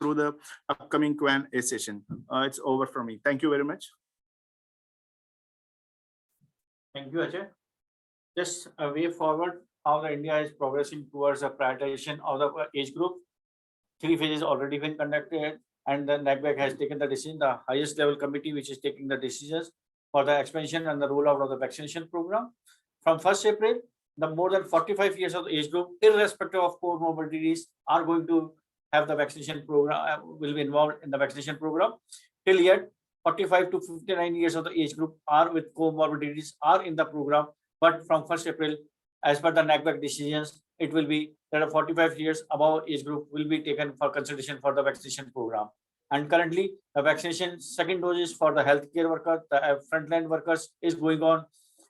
through the upcoming Q&A session. It's over from me. Thank you very much. Thank you, Ajay. Just a way forward, how the India is progressing towards a prioritization of the age group. 3 phases already been conducted, and the NACVAC has taken the decision, the highest level committee which is taking the decisions for the expansion and the rollout of the vaccination program. From 1st April, the more than 45 years of the age group, irrespective of comorbidities, are going to have the vaccination program, will be involved in the vaccination program. Till yet, 45 to 59 years of the age group are with comorbidities are in the program, but from 1st April, as per the NACVAC decisions, it will be that a 45 years above age group will be taken for consideration for the vaccination program. And currently, the vaccination second doses for the healthcare workers, the frontline workers is going on,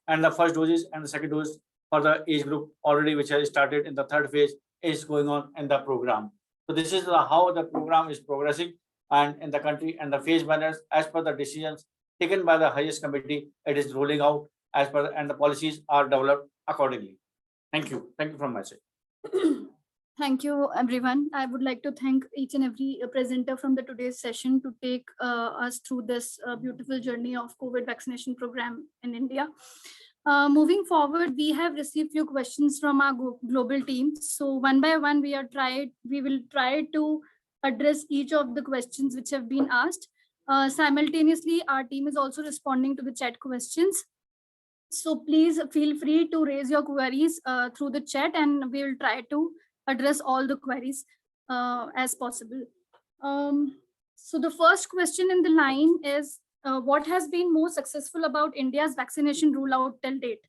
and the first doses and the second dose for the age group already, which has started in the 3rd phase, is going on in the program. So this is how the program is progressing and in the country, and the phase manners as per the decisions taken by the highest committee, it is rolling out as per and the policies are developed accordingly. Thank you. Thank you from my side. Thank you, everyone. I would like to thank each and every presenter from the today's session to take us through this beautiful journey of COVID vaccination program in India. Moving forward, we have received few questions from our global team. So one by one, we will try to address each of the questions which have been asked. Simultaneously, our team is also responding to the chat questions. So please feel free to raise your queries through the chat, and we will try to address all the queries as possible. So the first question in the line is, what has been most successful about India's vaccination rollout till date?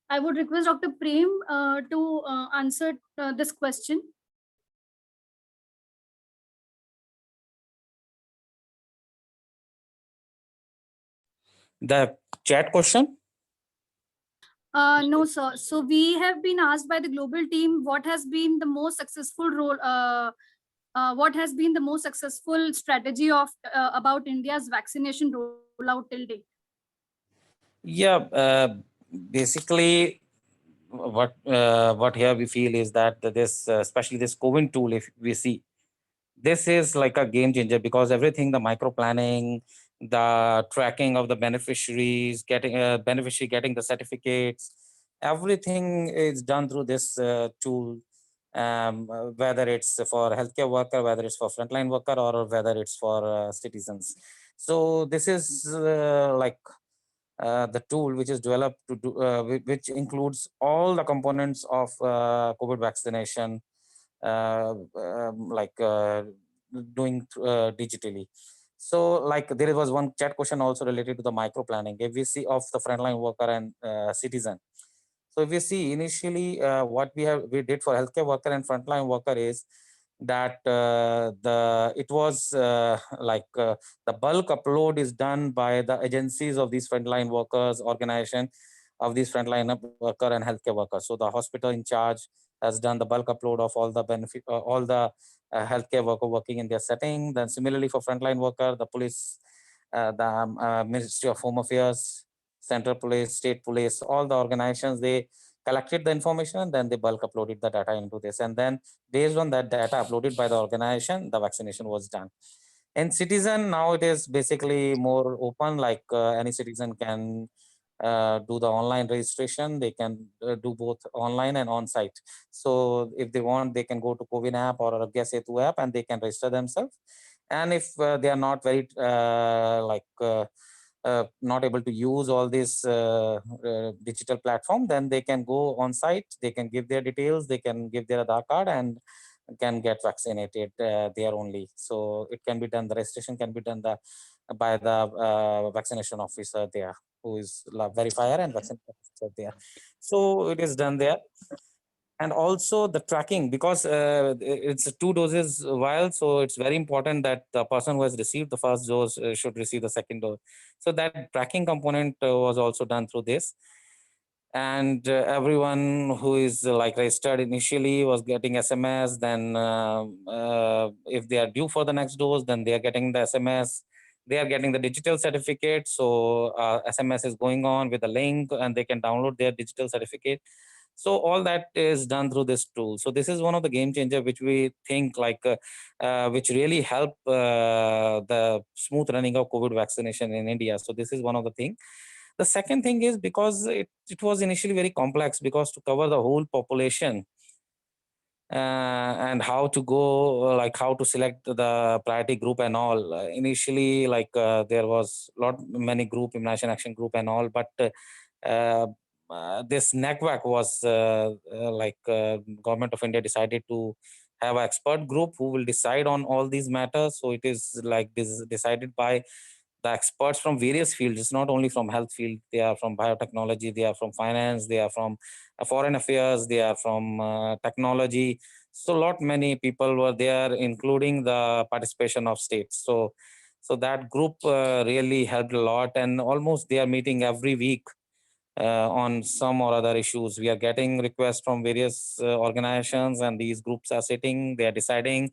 I would request Dr. Prem to answer this question. The chat question? No, sir. So we have been asked by the global team what has been the most successful what has been the most successful strategy of about India's vaccination rollout till date? Yeah, basically, what here we feel is that this, especially this COVID tool, if we see, this is like a game changer, because everything, the micro planning, the tracking of the beneficiaries, getting beneficiary getting the certificates, everything is done through this tool. Whether it's for healthcare worker, whether it's for frontline worker, or whether it's for citizens. So this is like the tool which is developed to do, which includes all the components of COVID vaccination, doing digitally. So like there was one chat question also related to the micro planning, if we see of the frontline worker and citizen. So if we see initially what we did for healthcare worker and frontline worker is that it was the bulk upload is done by the agencies of these frontline workers, organization of these frontline worker and healthcare workers. So the hospital in charge has done the bulk upload of all the benefit, all the healthcare worker working in their setting. Then similarly for frontline worker, the police, the Ministry of Home Affairs, Central Police, State Police, all the organizations, they collected the information and then they bulk uploaded the data into this. And then based on that data uploaded by the organization, the vaccination was done. In citizen, now it is basically more open, like any citizen can do the online registration. They can do both online and on site. So if they want, they can go to CoWIN app or a Arogya Setu app and they can register themselves. And if they are not very not able to use all this digital platform, then they can go on site, they can give their details, they can give their Aadhaar card and can get vaccinated there only. So it can be done, the registration can be done by the vaccination officer there, who is verifier and vaccination officer there. So it is done there. And also the tracking, because it's 2 doses vial, so it's very important that the person who has received the first dose should receive the second dose. So that tracking component was also done through this. And everyone who is like registered initially was getting SMS. Then if they are due for the next dose, then they are getting the SMS. They are getting the digital certificate. So SMS is going on with a link and they can download their digital certificate. So all that is done through this tool. So this is one of the game changer which we think like which really help the smooth running of COVID vaccination in India. So this is one of the things. The second thing is because it was initially very complex, because to cover the whole population and how to go, like how to select the priority group and all. Initially, like there was many group, immunization action group and all, but this NACVAC was Government of India decided to have an expert group who will decide on all these matters. So it is like this decided by the experts from various fields. It's not only from health field. They are from biotechnology, they are from finance, they are from foreign affairs, they are from technology. So many people were there, including the participation of states. So that group really helped a lot, and almost they are meeting every week on some or other issues. We are getting requests from various organizations, and these groups are sitting, they are deciding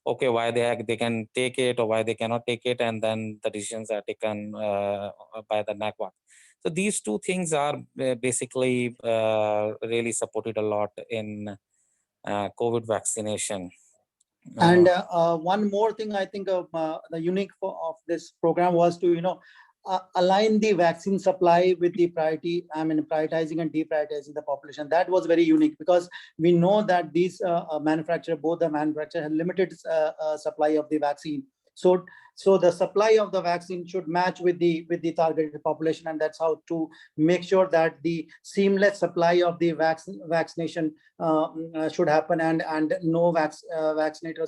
okay why they can take it or why they cannot take it, and then the decisions are taken by the NACVAC. So these two things are basically really supported a lot in COVID vaccination. And one more thing, I think the unique of this program was to, align the vaccine supply with the priority, prioritizing and deprioritizing the population. That was very unique, because we know that these manufacturer, both the manufacturer have limited supply of the vaccine. So the supply of the vaccine should match with the targeted population, and that's how to make sure that the seamless supply of the vaccination should happen, and no vaccination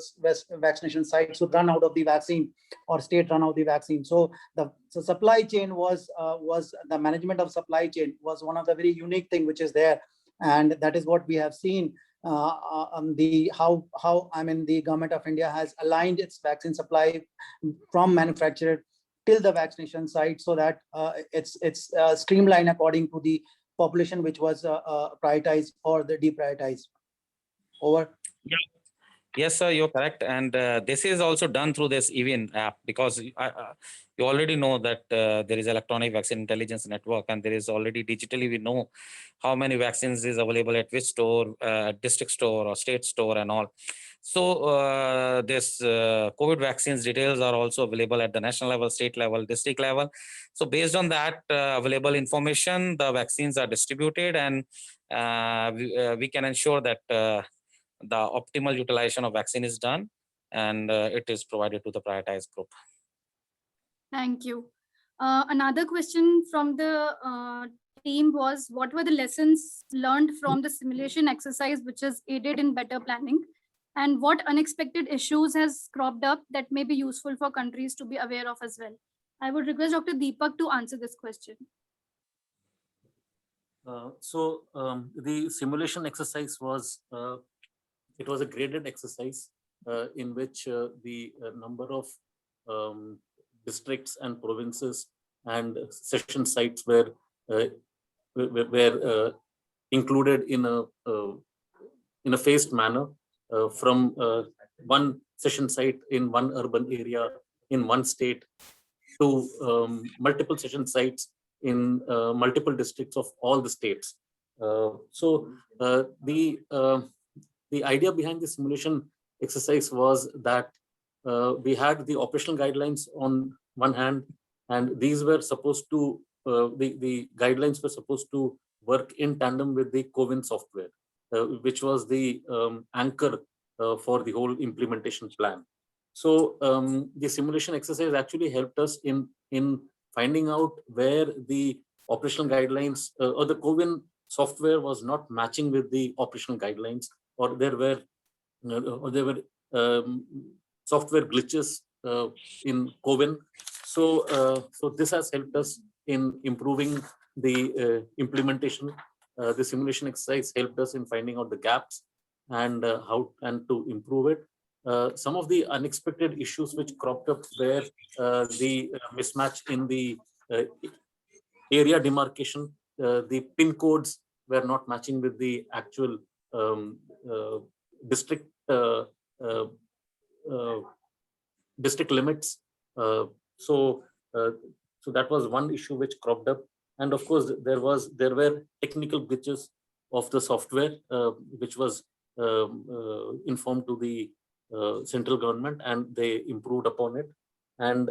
sites should run out of the vaccine, or state run out of the vaccine. So the supply chain was the management of supply chain was one of the very unique thing which is there, and that is what we have seen. The Government of India has aligned its vaccine supply from manufacturer till the vaccination site, so that it's streamlined according to the population which was prioritized or the deprioritized. Over. Yeah. Yes, sir, you're correct. And this is also done through this EVIN app, because you already know that there is electronic vaccine intelligence network, and there is already digitally, we know how many vaccines is available at which store, district store or state store and all. So this COVID vaccines details are also available at the national level, state level, district level. So based on that available information, the vaccines are distributed, and we can ensure that the optimal utilization of vaccine is done, and it is provided to the prioritized group. Thank you. Another question from the team was, what were the lessons learned from the simulation exercise which has aided in better planning? And what unexpected issues has cropped up that may be useful for countries to be aware of as well? I would request Dr. Deepak to answer this question. The simulation exercise was, it was a graded exercise in which the number of districts and provinces and session sites were included in a phased manner from one session site in one urban area in one state to multiple session sites in multiple districts of all the states. The idea behind the simulation exercise was that we had the operational guidelines on one hand, and these were supposed to, the guidelines were supposed to work in tandem with the CoWIN software, which was the anchor for the whole implementation plan. So the simulation exercise actually helped us in finding out where the operational guidelines or the CoWIN software was not matching with the operational guidelines, or there were software glitches in CoWIN. So this has helped us in improving the implementation the simulation exercise helped us in finding out the gaps and how and to improve it. Some of the unexpected issues which cropped up were the mismatch in the area demarcation. The pin codes were not matching with the actual district district limits. So that was one issue which cropped up. And of course, there were technical glitches of the software, which was informed to the central government, and they improved upon it. And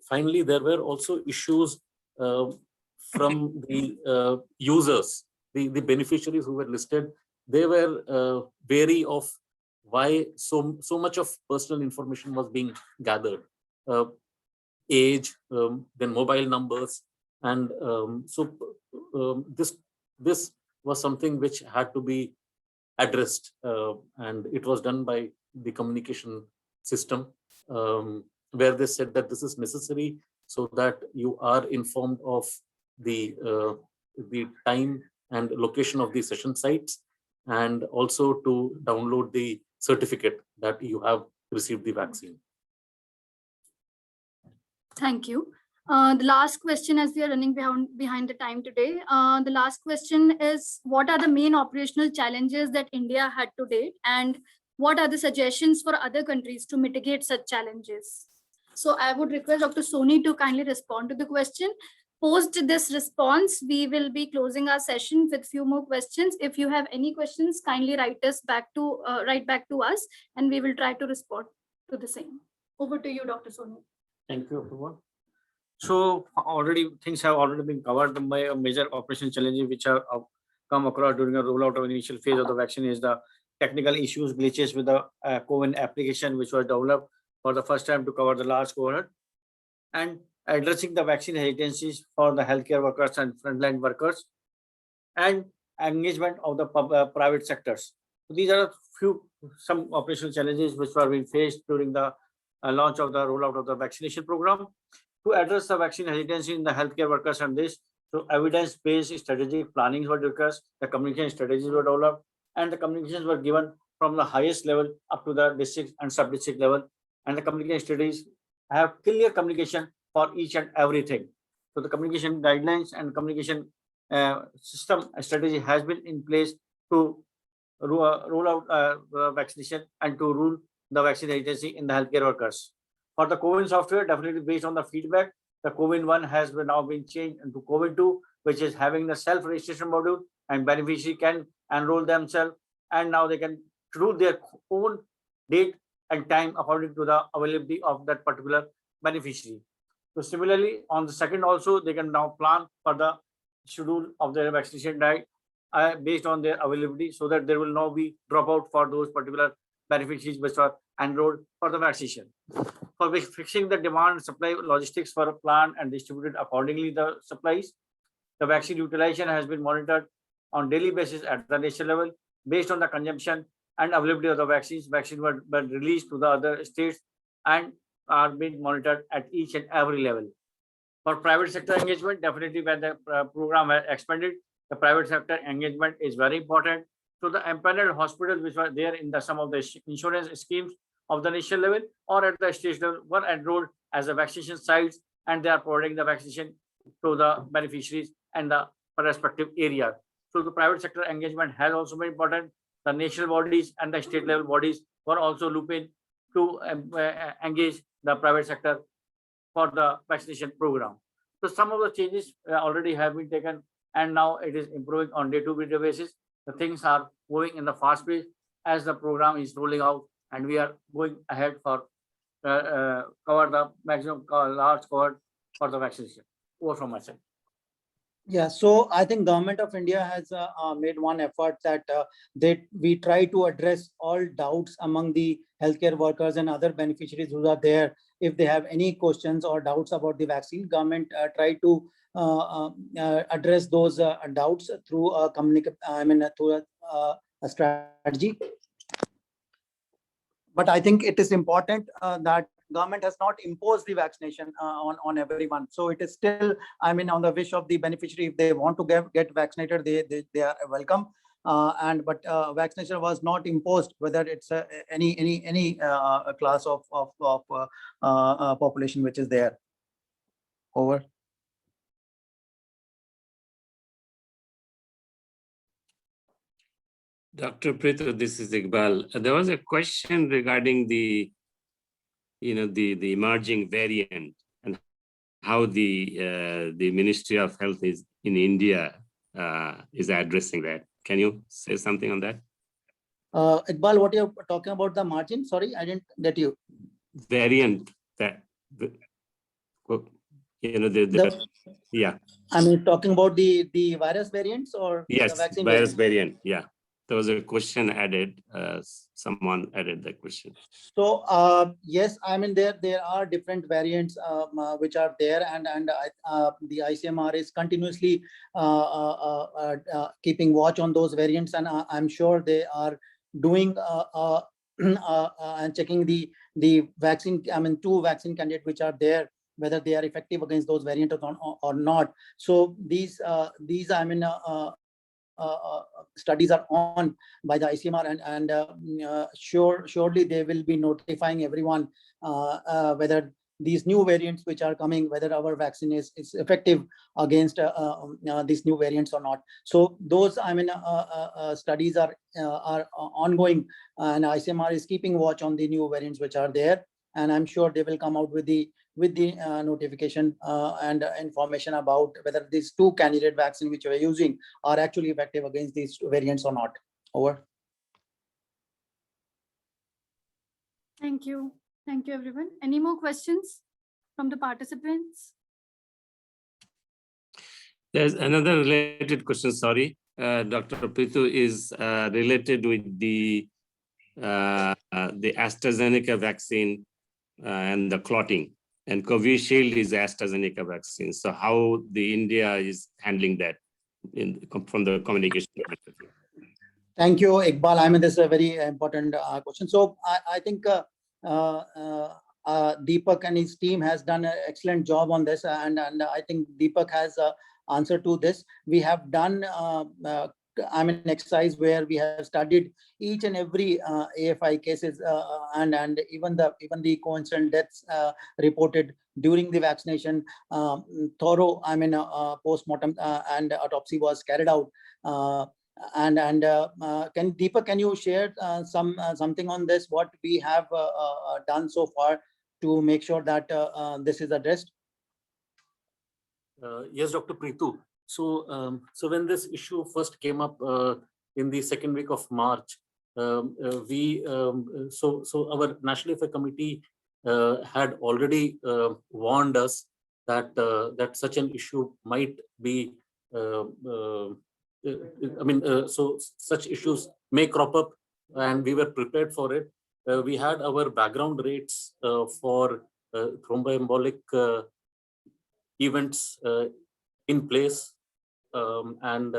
finally, there were also issues from the users, the beneficiaries who were listed. They were wary of why so much of personal information was being gathered, age, then mobile numbers, and this was something which had to be addressed, and it was done by the communication system, where they said that this is necessary so that you are informed of the time and location of the session sites, and also to download the certificate that you have received the vaccine. Thank you. The last question, as we are running behind the time today, the last question is, what are the main operational challenges that India had to date, and what are the suggestions for other countries to mitigate such challenges? So I would request Dr. Soni to kindly respond to the question. Post this response, we will be closing our session with few more questions. If you have any questions, kindly write back to us, and we will try to respond to the same. Over to you, Dr. Soni. Thank you, everyone. So things have already been covered. The major operational challenges which have come across during the rollout of initial phase of the vaccine is the technical issues, glitches with the CoWIN application, which was developed for the first time to cover the large cohort, and addressing the vaccine hesitancies for the healthcare workers and frontline workers, and engagement of the private sectors. So these are some operational challenges which were being faced during the launch of the rollout of the vaccination program. To address the vaccine hesitancy in the healthcare workers and this, so evidence-based strategic planning were discussed, the communication strategies were developed, and the communications were given from the highest level up to the district and sub-district level. And the communication strategies have clear communication for each and everything. So the communication guidelines and communication system strategy has been in place to roll out the vaccination and to rule the vaccine hesitancy in the healthcare workers. For the CoWIN software, definitely based on the feedback, the CoWIN 1 has now been changed into CoWIN 2, which is having the self-registration module, and beneficiary can enroll themselves, and now they can choose their own date and time according to the availability of that particular beneficiary. So similarly, on the second also, they can now plan for the schedule of their vaccination diet based on their availability, so that there will not be dropout for those particular beneficiaries which are enrolled for the vaccination. For fixing the demand and supply logistics for a plan and distributed accordingly the supplies, the vaccine utilization has been monitored on daily basis at the national level based on the consumption and availability of the vaccines. Vaccines were released to the other states and are being monitored at each and every level. For private sector engagement, definitely when the program has expanded, the private sector engagement is very important. So the empaneled hospitals which were there in some of the insurance schemes of the national level or at the state level were enrolled as a vaccination sites, and they are providing the vaccination to the beneficiaries and the respective area. So the private sector engagement has also been important. The national bodies and the state level bodies were also looped in to engage the private sector for the vaccination program. So some of the changes already have been taken, and now it is improving on day-to-day basis. The things are moving in the fast pace as the program is rolling out, and we are going ahead for cover the maximum large cohort for the vaccination. Over from my side. Yeah, so I think Government of India has made one effort that we try to address all doubts among the healthcare workers and other beneficiaries who are there. If they have any questions or doubts about the vaccine, government try to address those doubts through through a strategy. But I think it is important that government has not imposed the vaccination on everyone. So it is still, I mean, on the wish of the beneficiary. If they want to get vaccinated, they are welcome. But vaccination was not imposed, whether it's any class of population which is there. Over. Dr. Prithu, this is Iqbal. There was a question regarding the emerging variant and how the Ministry of Health is in India is addressing that. Can you say something on that? Iqbal, what you're talking about the margin? Sorry, I didn't get you. Variant that, yeah. I mean, talking about the virus variants or Yes, the vaccine virus variant? variant. Yeah, there was a question added. Someone added that question. So yes, I mean there are different variants which are there, and the ICMR is continuously keeping watch on those variants, and I'm sure they are doing and checking the vaccine. I mean, 2 vaccine candidates which are there, whether they are effective against those variants or not. So these I mean studies are on by the ICMR, and surely they will be notifying everyone whether these new variants which are coming, whether our vaccine is effective against these new variants or not. So those, I mean, studies are ongoing, and ICMR is keeping watch on the new variants which are there, and I'm sure they will come out with the notification and information about whether these 2 candidate vaccine which we are using are actually effective against these variants or not. Over. Thank you. Thank you, everyone. Any more questions from the participants? There's another related question, sorry. Dr. Prithu, is related with the AstraZeneca vaccine and the clotting. And Covishield is AstraZeneca vaccine. So how the India is handling that from the communication perspective? Thank you, Iqbal. I mean, this is a very important question. So I think Deepak and his team has done an excellent job on this, and I think Deepak has answer to this. We have done I mean exercise where we have studied each and every AFI cases and even the coincident deaths reported during the vaccination. Thorough, I mean, post-mortem and autopsy was carried out. Deepak, can you share something on this? What we have done so far to make sure that this is addressed? Yes, Dr. Prithu. So, so when this issue first came up in the second week of March, so our National AFI Committee had already warned us that that such an issue might be. So such issues may crop up, and we were prepared for it. We had our background rates for thromboembolic events in place. When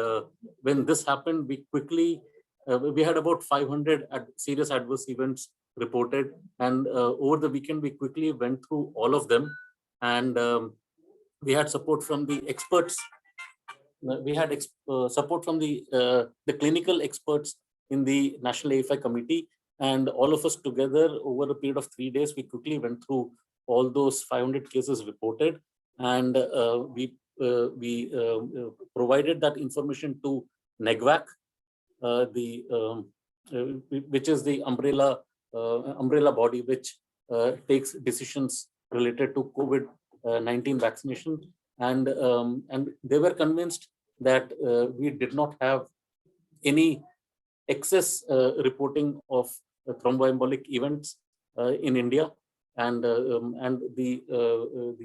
this happened, we quickly, we had about 500 serious adverse events reported. And over the weekend, we quickly went through all of them. And we had support from the experts. We had support from the clinical experts in the National AFI Committee. And all of us together over a period of 3 days, we quickly went through all those 500 cases reported. And we provided that information to NEGVAC, which is the umbrella body which takes decisions related to COVID-19 vaccination, and they were convinced that we did not have any excess reporting of thromboembolic events in India, and the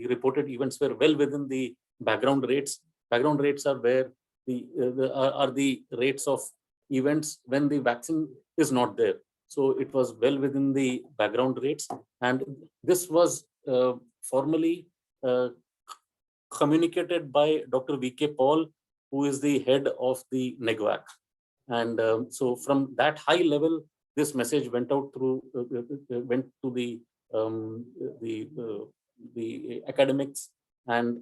reported events were well within the background rates. Background rates are where the rates of events when the vaccine is not there. So it was well within the background rates, and this was formally communicated by Dr. V.K. Paul, who is the head of the NEGVAC. And so from that high level, this message went out through, went to the the academics and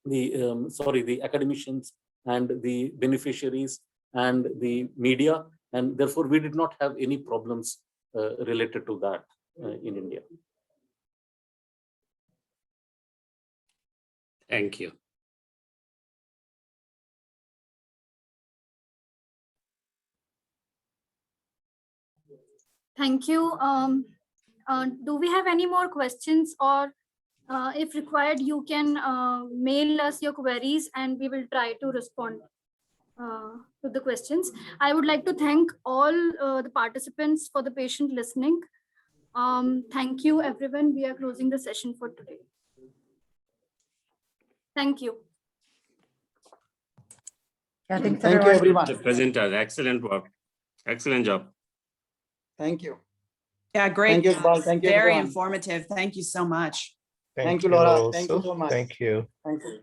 the academicians and the beneficiaries and the media, and therefore we did not have any problems related to that in India. Thank you. Thank you. Do we have any more questions, or if required, you can mail us your queries and we will try to respond to the questions. I would like to thank all the participants for the patient listening. Thank you, everyone. We are closing the session for today. Thank you. Yeah, thanks Thank you, everyone. everyone. The presenter, excellent work. Excellent job. Thank you. Yeah, great. Thank you, Iqbal. Thank you, Very everyone. informative. Thank you so much. Thank you, Laura. also. Thank you so much. Thank you. Thank you.